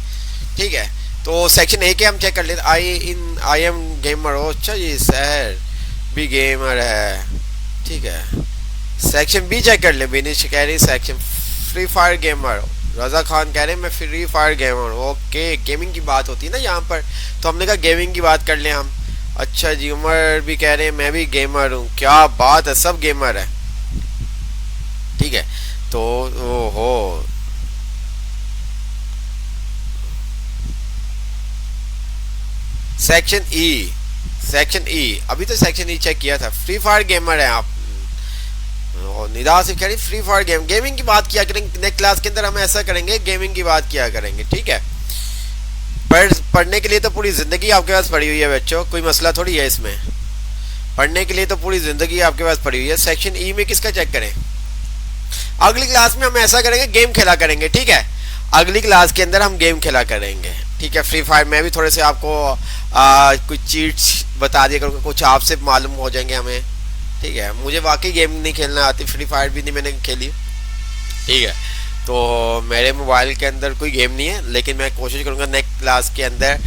ठीक है। तो सेक्शन ए के हम चेक कर लेते। आई एम गेमर, ओ अच्छा जी, सर भी गेमर है, ठीक है। सेक्शन बी चेक कर ले। बिनिश कह रही section free fire gamer, Raza Khan कह रहे मैं free fire gamer, okay, gaming की बात होती है ना यहाँ पर, तो हमने कहा गेमिंग की बात कर ले हम। अच्छा जी, उमर भी कह रहे हैं मैं भी गेमर हूँ, क्या बात है, सब गेमर है, ठीक है। तो ओहो, सेक्शन ई, सेक्शन ई, अभी तो सेक्शन ई चेक किया था। फ्री फायर गेमर है आप। निदा से कह रही फ्री फायर गेमिंग की बात किया करेंगे नेक्स्ट क्लास के अंदर, हम ऐसा करेंगे, गेमिंग की बात किया करेंगे, ठीक है। पढ़ने के लिए तो पूरी जिंदगी आपके पास पड़ी हुई है बच्चों, कोई मसला थोड़ी है इसमें, पढ़ने के लिए तो पूरी जिंदगी आपके पास पड़ी हुई है। सेक्शन ई में किसका चेक करें? अगली क्लास में हम ऐसा करेंगे, गेम खेला करेंगे, ठीक है। अगली क्लास के अंदर हम गेम खेला करेंगे, ठीक है। फ्री फायर में भी थोड़े से आपको कुछ चीट्स बता दिया करूँगा, कुछ आपसे मालूम हो जाएंगे हमें, ठीक है। मुझे वाकई गेम नहीं खेलना आती, फ्री फायर भी नहीं मैंने खेली, ठीक है। तो मेरे मोबाइल के अंदर कोई गेम नहीं है, लेकिन मैं कोशिश करूँगा नेक्स्ट क्लास के अंदर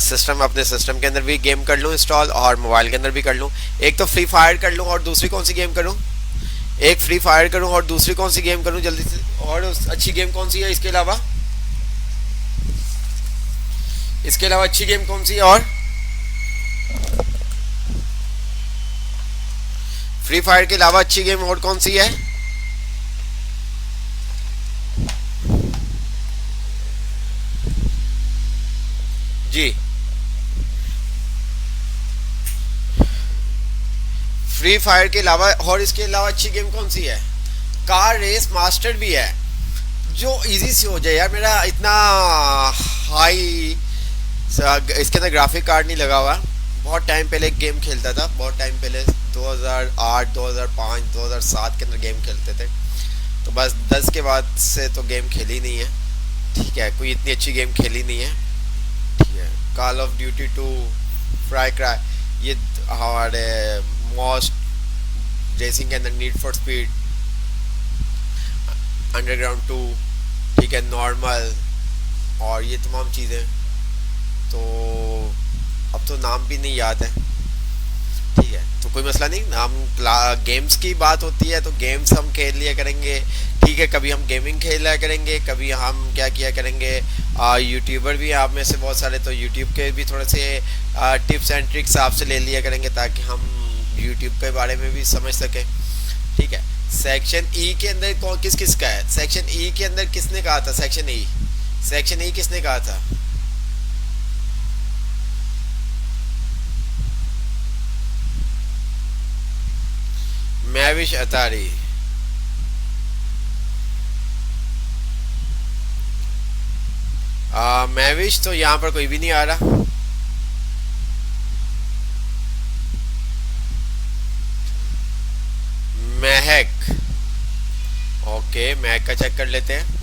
सिस्टम, अपने सिस्टम के अंदर भी गेम कर लूँ इंस्टॉल, और मोबाइल के अंदर भी कर लूँ। एक तो फ्री फायर कर लूँ, और दूसरी कौन सी गेम करूँ? एक फ्री फायर करूँ और दूसरी कौन सी गेम करूँ जल्दी से, और अच्छी गेम कौन सी है इसके अलावा? इसके अलावा अच्छी गेम कौन सी है? और फ्री फायर के अलावा अच्छी गेम और कौन सी है? जी, फ्री फायर के अलावा, और इसके अलावा अच्छी गेम कौन सी है? कार रेस मास्टर भी है, जो इजी से हो जाए यार। मेरा इतना हाई इसके अंदर ग्राफिक कार्ड नहीं लगा हुआ, बहुत टाइम पहले गेम खेलता था, बहुत टाइम पहले 2008 2005 2007 के अंदर गेम खेलते थे, तो बस 10 के बाद से तो गेम खेली नहीं है, ठीक है। कोई इतनी अच्छी गेम खेली नहीं है, ठीक है। Call of duty 2, fry cry, ये हमारे मोस्ट रेसिंग के अंदर, नीड फॉर स्पीड, अंडरग्राउंड 2, ठीक है, नॉर्मल, और ये तमाम चीज़ें, तो अब तो नाम भी नहीं याद है, ठीक है। तो कोई मसला नहीं, हम गेम्स की बात होती है तो गेम्स हम खेल लिया करेंगे, ठीक है। कभी हम गेमिंग खेल लिया करेंगे, कभी हम क्या किया करेंगे, यूट्यूबर भी आप में से बहुत सारे, तो यूट्यूब के भी थोड़े से टिप्स एंड ट्रिक्स आपसे ले लिया करेंगे, ताकि हम यूट्यूब के बारे में भी समझ सकें, ठीक है। सेक्शन ई के अंदर कौन किस किस का है? सेक्शन ई के अंदर किसने कहा था? सेक्शन ई, सेक्शन ई किसने कहा था? महविश अतारी, महविश तो यहाँ पर कोई भी नहीं आ रहा। महक, ओके, महक का चेक कर लेते हैं।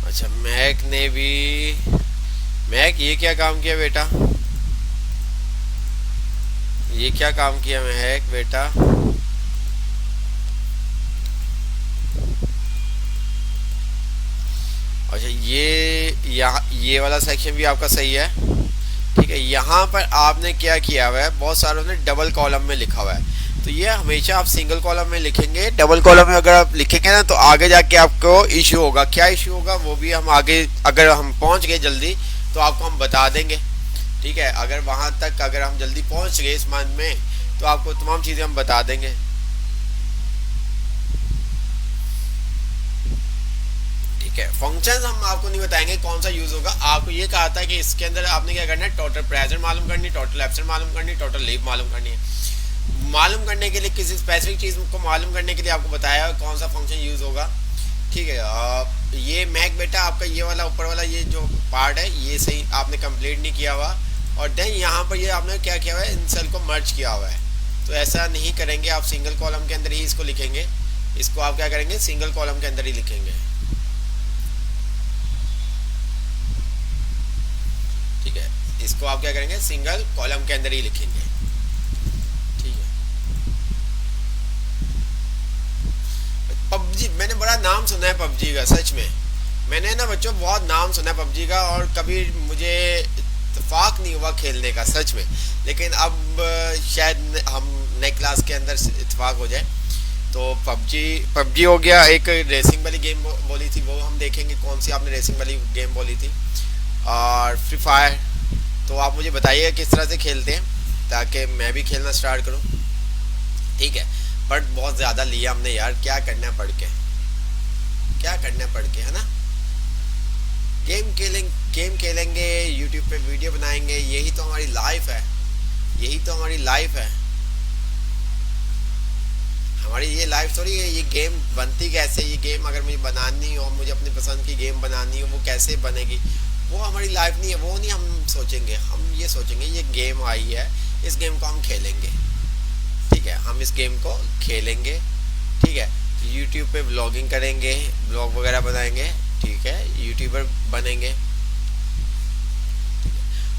अच्छा, महक ने भी, महक ये क्या काम किया बेटा, ये क्या काम किया महक बेटा? अच्छा, ये वाला सेक्शन भी आपका सही है। ठीक है, यहाँ पर आपने क्या किया हुआ है, बहुत सारों ने डबल कॉलम में लिखा हुआ है। तो ये हमेशा आप सिंगल कॉलम में लिखेंगे। डबल कॉलम में अगर आप लिखेंगे ना तो आगे जाके आपको इश्यू होगा। क्या इश्यू होगा वो भी हम आगे, अगर हम पहुंच गए जल्दी तो आपको हम बता देंगे। ठीक है, अगर वहां तक अगर हम जल्दी पहुंच गए इस मंथ में तो आपको तमाम चीजें हम बता देंगे। ठीक है, फंक्शंस हम आपको नहीं बताएंगे कौन सा यूज होगा। आपको ये कहा था कि इसके अंदर आपने क्या करना है, टोटल प्रेजेंट मालूम करनी, टोटल एब्सेंट मालूम करनी, टोटल लीव मालूम करनी है। मालूम करने के लिए, किसी स्पेसिफिक चीज को मालूम करने के लिए आपको बताया कौन सा फंक्शन यूज होगा। ठीक है, ये मैक बेटा आपका ये वाला ऊपर वाला ये जो पार्ट है ये सही आपने कंप्लीट नहीं किया हुआ। और देन यहाँ पर ये आपने क्या किया हुआ है, इन सेल को मर्ज किया हुआ है। तो ऐसा नहीं करेंगे, आप सिंगल कॉलम के अंदर ही इसको लिखेंगे। इसको आप क्या करेंगे, सिंगल कॉलम के अंदर ही लिखेंगे। ठीक है, इसको आप क्या करेंगे, सिंगल कॉलम के अंदर ही लिखेंगे। ठीक है, पबजी मैंने बड़ा नाम सुना है पबजी का, सच में मैंने ना बच्चों बहुत नाम सुना है पबजी का, और कभी मुझे इत्तेफाक नहीं हुआ खेलने का सच में। लेकिन अब शायद हम नए क्लास के अंदर इत्तेफाक हो जाए। तो पबजी पबजी हो गया। एक रेसिंग वाली गेम बोली थी, वो हम देखेंगे कौन सी आपने रेसिंग वाली गेम बोली थी। और फ्री फायर, तो आप मुझे बताइए किस तरह से खेलते हैं ताकि मैं भी खेलना स्टार्ट करूं। ठीक है, बट बहुत ज़्यादा लिया हमने यार, क्या करना है पढ़ के, क्या करना है पढ़ के, है ना। गेम खेलेंगे, यूट्यूब पे वीडियो बनाएंगे, यही तो हमारी लाइफ है, यही तो हमारी लाइफ है। हमारी ये लाइफ थोड़ी है। ये गेम बनती कैसे, ये गेम अगर मुझे बनानी हो, मुझे अपनी पसंद की गेम बनानी हो, वो कैसे बनेगी, वो हमारी लाइफ नहीं है। वो नहीं हम सोचेंगे, हम ये सोचेंगे ये गेम आई है, इस गेम को हम खेलेंगे। ठीक है, हम इस गेम को खेलेंगे। ठीक है, यूट्यूब पे ब्लॉगिंग करेंगे, ब्लॉग वगैरह बनाएंगे। ठीक है, यूट्यूबर बनेंगे।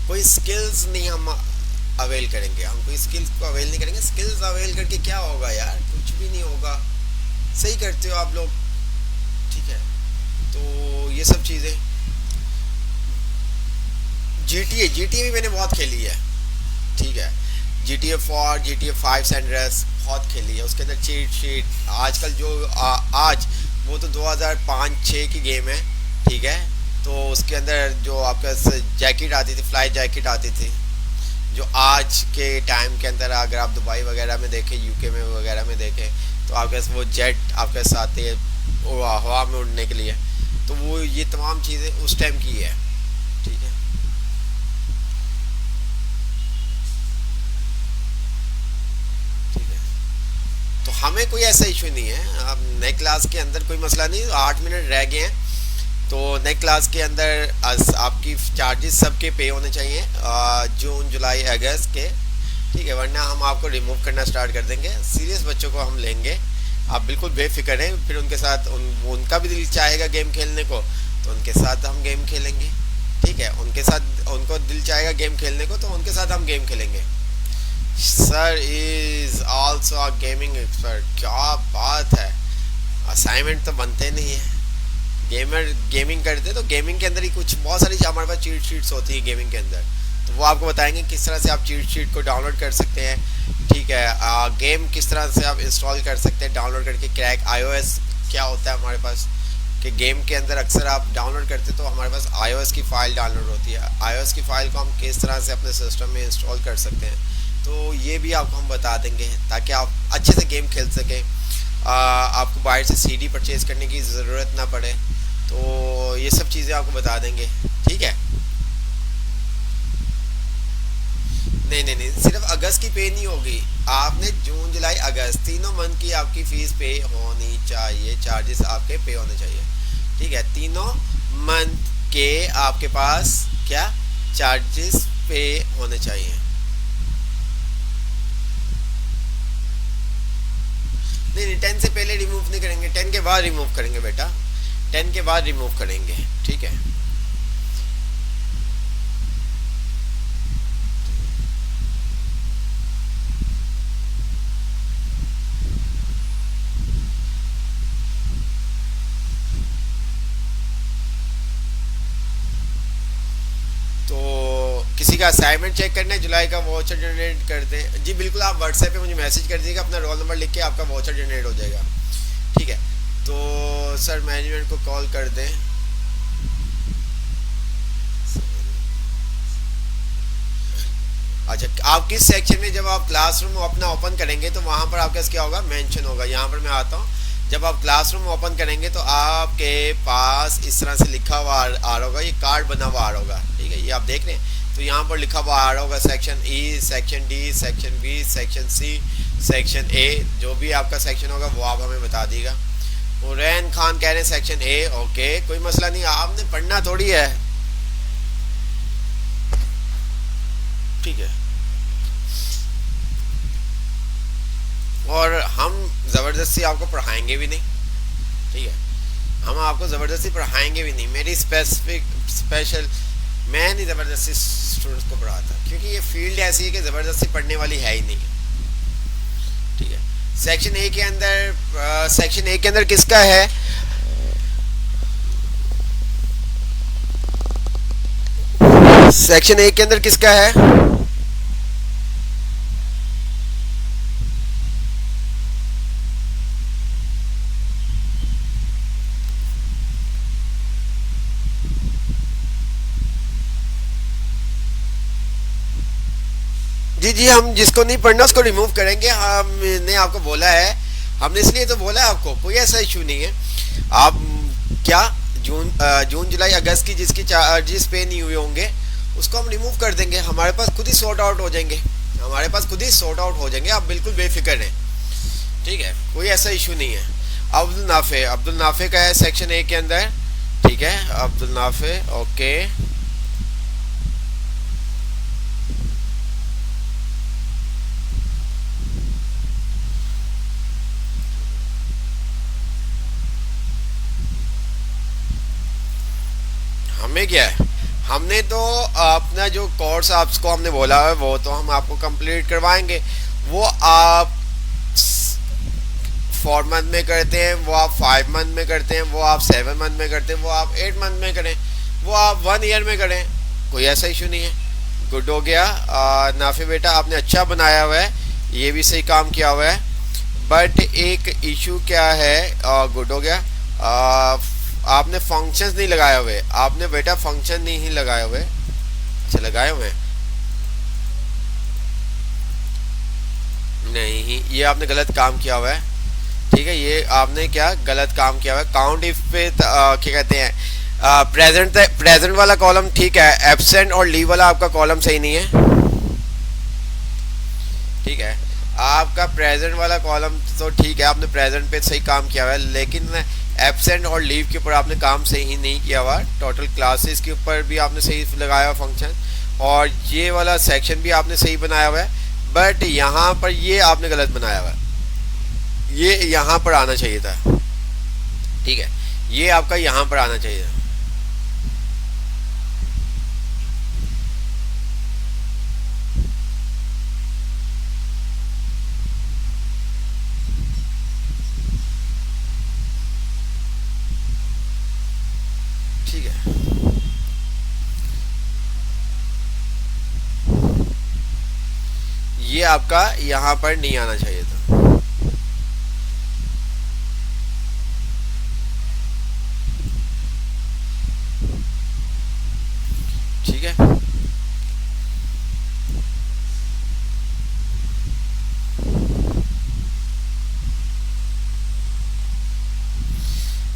कोई स्किल्स नहीं हम अवेल करेंगे, हम कोई स्किल्स को अवेल नहीं करेंगे। स्किल्स अवेल करके क्या होगा यार, कुछ भी नहीं होगा। सही करते हो आप लोग। ठीक है, तो ये सब चीज़ें। GTA भी मैंने बहुत खेली है। ठीक है, GTA 4, GTA 5 सैंड्रेस बहुत खेली है। उसके अंदर चीट शीट आजकल जो आज वो तो 2005-6 की गेम है। ठीक है, तो उसके अंदर जो आपके जैकेट आती थी, फ्लाई जैकेट आती थी, जो आज के टाइम के अंदर अगर आप दुबई वगैरह में देखें, यूके में वगैरह में देखें, तो आपके पास वो जेट आपके पास आते हैं हवा में उड़ने के लिए। तो वो ये तमाम चीज़ें उस टाइम की है। ठीक है, ठीक है, तो हमें कोई ऐसा इशू नहीं है। अब नए क्लास के अंदर कोई मसला नहीं। 8 मिनट रह गए हैं, तो नए क्लास के अंदर आपकी चार्जेस सबके पे होने चाहिए जून जुलाई अगस्त के। ठीक है, वरना हम आपको रिमूव करना स्टार्ट कर देंगे। सीरियस बच्चों को हम लेंगे, आप बिल्कुल बेफिक्र हैं। फिर उनके साथ उनका भी दिल चाहेगा गेम खेलने को, तो उनके साथ हम गेम खेलेंगे। ठीक है, उनके साथ उनको दिल चाहेगा गेम खेलने को, तो उनके साथ हम गेम खेलेंगे। Sir is also a gaming expert, क्या बात है। असाइनमेंट तो बनते नहीं है। गेमिंग करते तो गेमिंग के अंदर ही कुछ बहुत सारी हमारे पास चीट शीट्स होती है गेमिंग के अंदर, तो वो आपको बताएंगे किस तरह से आप चीट शीट को डाउनलोड कर सकते हैं। ठीक है, गेम किस तरह से आप इंस्टॉल कर सकते हैं डाउनलोड करके। क्रैक iOS क्या होता है हमारे पास, कि गेम के अंदर अक्सर आप डाउनलोड करते तो हमारे पास iOS की फ़ाइल डाउनलोड होती है। iOS की फ़ाइल को हम किस तरह से अपने सिस्टम में इंस्टॉल कर सकते हैं, तो ये भी आपको हम बता देंगे ताकि आप अच्छे से गेम खेल सकें। आपको बाहर से CD परचेज़ करने की ज़रूरत ना पड़े। तो ये सब चीज़ें आपको बता देंगे। ठीक है, नहीं, सिर्फ अगस्त की पे नहीं होगी, आपने जून जुलाई अगस्त तीनों मंथ की आपकी फीस पे होनी चाहिए, चार्जेस आपके पे होने चाहिए। ठीक है, तीनों मंथ के आपके पास क्या चार्जेस पे होने चाहिए। नहीं 10 से पहले रिमूव नहीं करेंगे, 10 के बाद रिमूव करेंगे बेटा, 10 के बाद रिमूव करेंगे। ठीक है, किसी का असाइनमेंट चेक करना है, जुलाई का वाउचर जनरेट कर दें। जी बिल्कुल, आप व्हाट्सएप पे मुझे मैसेज कर दीजिएगा, अपना रोल नंबर लिख के आपका वाउचर जनरेट हो जाएगा। ठीक है, तो सर मैनेजमेंट को कॉल कर दें। अच्छा, आप किस सेक्शन में, जब आप क्लासरूम अपना ओपन करेंगे तो वहाँ पर आपके पास क्या होगा, मेंशन होगा। यहाँ पर मैं आता हूँ, जब आप क्लासरूम ओपन करेंगे तो आपके पास इस तरह से लिखा हुआ आ रहा होगा, ये कार्ड बना हुआ आ रहा होगा। ठीक है, ये आप देख रहे हैं, तो यहाँ पर लिखा हुआ आ रहा होगा section E, section D, section B, section C, section A. जो भी आपका सेक्शन होगा वो आप हमें बता दीजिएगा। हुरैन खान कह रहे हैं सेक्शन ए। ओके, कोई मसला नहीं, आपने पढ़ना थोड़ी है। ठीक है, और हम ज़बरदस्ती आपको पढ़ाएंगे भी नहीं। ठीक है, हम आपको ज़बरदस्ती पढ़ाएंगे भी नहीं। मेरी स्पेशल मैं नहीं ज़बरदस्ती स्टूडेंट्स को पढ़ाता, क्योंकि ये फील्ड ऐसी है कि ज़बरदस्ती पढ़ने वाली है ही नहीं। ठीक है, सेक्शन ए के अंदर किसका है, सेक्शन ए के अंदर किसका है? जी जी, हम जिसको नहीं पढ़ना उसको रिमूव करेंगे। हमने आपको बोला है, हमने इसलिए तो बोला है आपको, कोई ऐसा इशू नहीं है। आप क्या जून जुलाई अगस्त की जिसकी चार्जेस पे नहीं हुए होंगे उसको हम रिमूव कर देंगे, हमारे पास खुद ही सॉर्ट आउट हो जाएंगे, आप बिल्कुल बेफिक्र रहें। ठीक है, कोई ऐसा इशू नहीं है। अब्दुल नाफे का है सेक्शन ए के अंदर। ठीक है, अब्दुल नाफे, ओके। हमें क्या है, हमने तो अपना जो कोर्स आपको हमने बोला है वो तो हम आपको कंप्लीट करवाएंगे। वो आप 4 मंथ में करते हैं, वो आप 5 मंथ में करते हैं, वो आप 7 मंथ में करते हैं, वो आप 8 मंथ में करें, वो आप 1 ईयर में करें, कोई ऐसा इशू नहीं है। गुड हो गया नाफे बेटा, आपने अच्छा बनाया हुआ है, ये भी सही काम किया हुआ है। बट एक इशू क्या है, गुड हो गया, आपने फंक्शंस नहीं लगाए हुए, आपने बेटा फंक्शन नहीं लगाए हुए। अच्छा, लगाए हुए हैं? नहीं, ये आपने गलत काम किया हुआ है। ठीक है, ये आपने क्या गलत काम किया हुआ है। काउंट इफ पे क्या कहते हैं, प्रेजेंट वाला कॉलम ठीक है, एब्सेंट और लीव वाला आपका कॉलम सही नहीं है। ठीक है, आपका प्रेजेंट वाला कॉलम तो ठीक है, आपने प्रेजेंट पे सही काम किया हुआ है, लेकिन एब्सेंट और लीव के ऊपर आपने काम सही नहीं किया हुआ। टोटल क्लासेस के ऊपर भी आपने सही लगाया हुआ फंक्शन, और ये वाला सेक्शन भी आपने सही बनाया हुआ है, बट यहाँ पर ये आपने गलत बनाया हुआ है, ये यहाँ पर आना चाहिए था। ठीक है, ये आपका यहाँ पर आना चाहिए था। ठीक है, ये आपका यहाँ पर नहीं आना चाहिए था। ठीक है,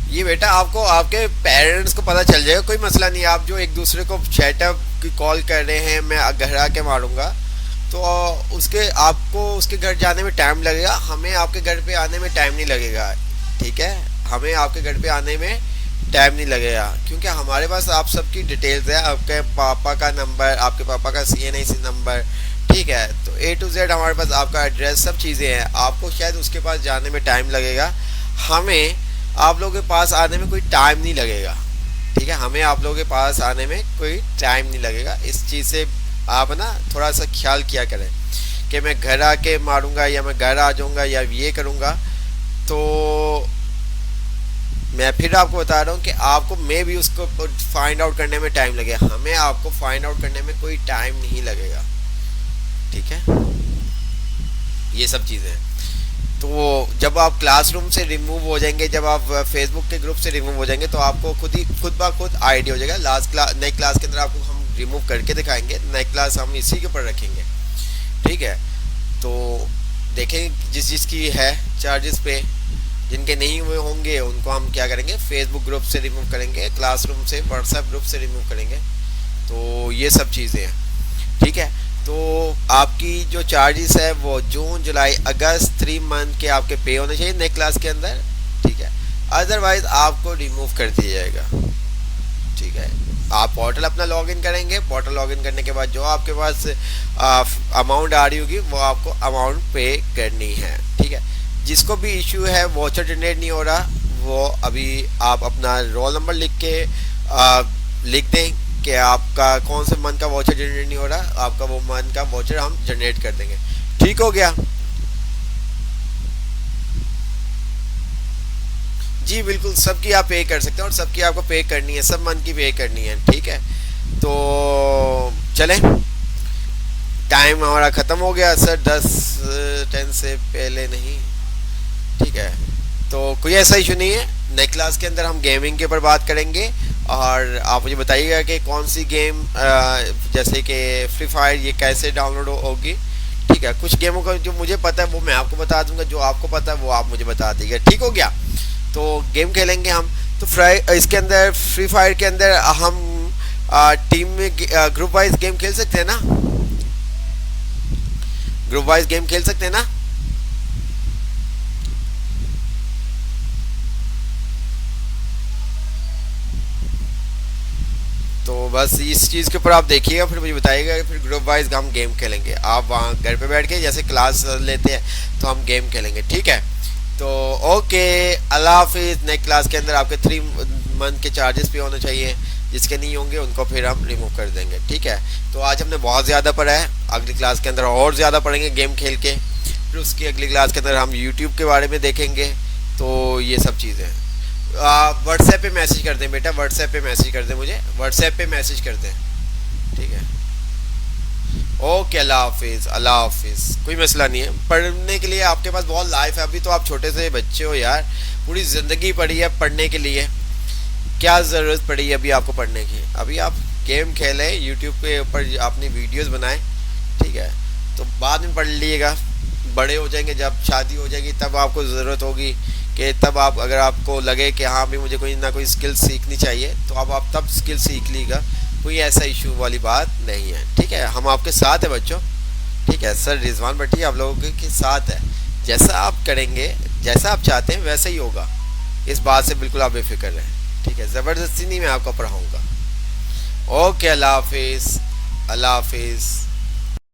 ये बेटा आपको आपके पेरेंट्स को पता चल जाएगा, कोई मसला नहीं। आप जो एक दूसरे को चैटअप की कॉल कर रहे हैं, मैं घर आके मारूंगा, तो उसके आपको उसके घर जाने में टाइम लगेगा, हमें आपके घर पे आने में टाइम नहीं लगेगा। ठीक है, हमें आपके घर पे आने में टाइम नहीं लगेगा, क्योंकि हमारे पास आप सबकी डिटेल्स है, आपके पापा का नंबर, आपके पापा का CNIC नंबर। ठीक है, तो A to Z हमारे पास आपका एड्रेस, सब चीज़ें हैं। आपको शायद उसके पास जाने में टाइम लगेगा, हमें आप लोगों के पास आने में कोई टाइम नहीं लगेगा। ठीक है, हमें आप लोगों के पास आने में कोई टाइम नहीं लगेगा। इस चीज़ से आप ना थोड़ा सा ख्याल किया करें कि मैं घर आके मारूंगा या मैं घर आ जाऊंगा या ये करूंगा। तो मैं फिर आपको बता रहा हूँ कि आपको मे भी उसको फाइंड आउट करने में टाइम लगे, हमें आपको फाइंड आउट करने में कोई टाइम नहीं लगेगा, ठीक है। ये सब चीज़ें हैं। तो जब आप क्लासरूम से रिमूव हो जाएंगे, जब आप फेसबुक के ग्रुप से रिमूव हो जाएंगे, तो आपको खुद ब खुद आइडिया हो जाएगा। लास्ट क्लास नई क्लास के अंदर आपको हम रिमूव करके दिखाएंगे, नई क्लास हम इसी के ऊपर रखेंगे, ठीक है। तो देखें जिसकी है चार्जेस पे, जिनके नहीं हुए होंगे उनको हम क्या करेंगे, फेसबुक ग्रुप से रिमूव करेंगे, क्लासरूम से, व्हाट्सएप ग्रुप से रिमूव करेंगे। तो ये सब चीज़ें हैं, ठीक है। तो आपकी जो चार्जेस है वो जून जुलाई अगस्त 3 मंथ के आपके पे होने चाहिए नेक्स्ट क्लास के अंदर, ठीक है। अदरवाइज आपको रिमूव कर दिया जाएगा, ठीक है। आप पोर्टल अपना लॉगिन करेंगे, पोर्टल लॉगिन करने के बाद जो आपके पास अमाउंट आ रही होगी वो आपको अमाउंट पे करनी है, ठीक है। जिसको भी इशू है वॉचर जनरेट नहीं हो रहा, वो अभी आप अपना रोल नंबर लिख दें कि आपका कौन से मंथ का वॉचर जनरेट नहीं हो रहा, आपका वो मंथ का वॉचर हम जनरेट कर देंगे, ठीक हो गया जी। बिल्कुल सबकी आप पे कर सकते हैं और सबकी आपको पे करनी है, सब मंथ की पे करनी है, ठीक है। तो चलें, टाइम हमारा ख़त्म हो गया सर, 10 से पहले नहीं, ठीक है। तो कोई ऐसा इशू नहीं है, नेक्स्ट क्लास के अंदर हम गेमिंग के ऊपर बात करेंगे और आप मुझे बताइएगा कि कौन सी गेम जैसे कि फ्री फायर ये कैसे डाउनलोड होगी, ठीक है। कुछ गेमों का जो मुझे पता है वो मैं आपको बता दूंगा, जो आपको पता है वो आप मुझे बता दीजिएगा, ठीक हो गया। तो गेम खेलेंगे हम, तो इसके अंदर फ्री फायर के अंदर हम टीम में ग्रुप वाइज गेम खेल सकते हैं ना, ग्रुप वाइज गेम खेल सकते हैं ना। तो बस इस चीज़ के ऊपर आप देखिएगा, फिर मुझे बताइएगा, फिर ग्रुप वाइज हम गेम खेलेंगे। आप वहाँ घर पे बैठ के जैसे क्लास लेते हैं तो हम गेम खेलेंगे, ठीक है। तो ओके, अल्लाह हाफिज़। नेक्स्ट क्लास के अंदर आपके 3 मंथ के चार्जेस पे होने चाहिए, जिसके नहीं होंगे उनको फिर हम रिमूव कर देंगे, ठीक है। तो आज हमने बहुत ज़्यादा पढ़ा है, अगली क्लास के अंदर और ज़्यादा पढ़ेंगे गेम खेल के, फिर उसकी अगली क्लास के अंदर हम यूट्यूब के बारे में देखेंगे। तो ये सब चीज़ें व्हाट्सएप पे मैसेज कर दें बेटा, व्हाट्सएप पे मैसेज कर दें, मुझे व्हाट्सएप पे मैसेज कर दें, ठीक है। ओके, अल्लाह हाफिज़, अल्लाह हाफिज़। कोई मसला नहीं है, पढ़ने के लिए आपके पास बहुत लाइफ है, अभी तो आप छोटे से बच्चे हो यार, पूरी ज़िंदगी पड़ी है पढ़ने के लिए, क्या ज़रूरत पड़ी है अभी आपको पढ़ने की। अभी आप गेम खेलें, यूट्यूब के ऊपर अपनी वीडियोस बनाएं, ठीक है। तो बाद में पढ़ लीजिएगा, बड़े हो जाएंगे, जब शादी हो जाएगी तब आपको ज़रूरत होगी कि तब आप, अगर आपको लगे कि हाँ भी मुझे कोई ना कोई स्किल सीखनी चाहिए, तो आप तब स्किल सीख लीजिएगा, कोई ऐसा इशू वाली बात नहीं है, ठीक है। हम आपके साथ हैं बच्चों, ठीक है। सर रिजवान भट्टी आप लोगों के साथ है, जैसा आप करेंगे, जैसा आप चाहते हैं वैसा ही होगा, इस बात से बिल्कुल आप बेफिक्र रहें, ठीक है। ज़बरदस्ती नहीं मैं आपको पढ़ाऊँगा। ओके, अल्लाह हाफिज़, अल्लाह हाफिज़।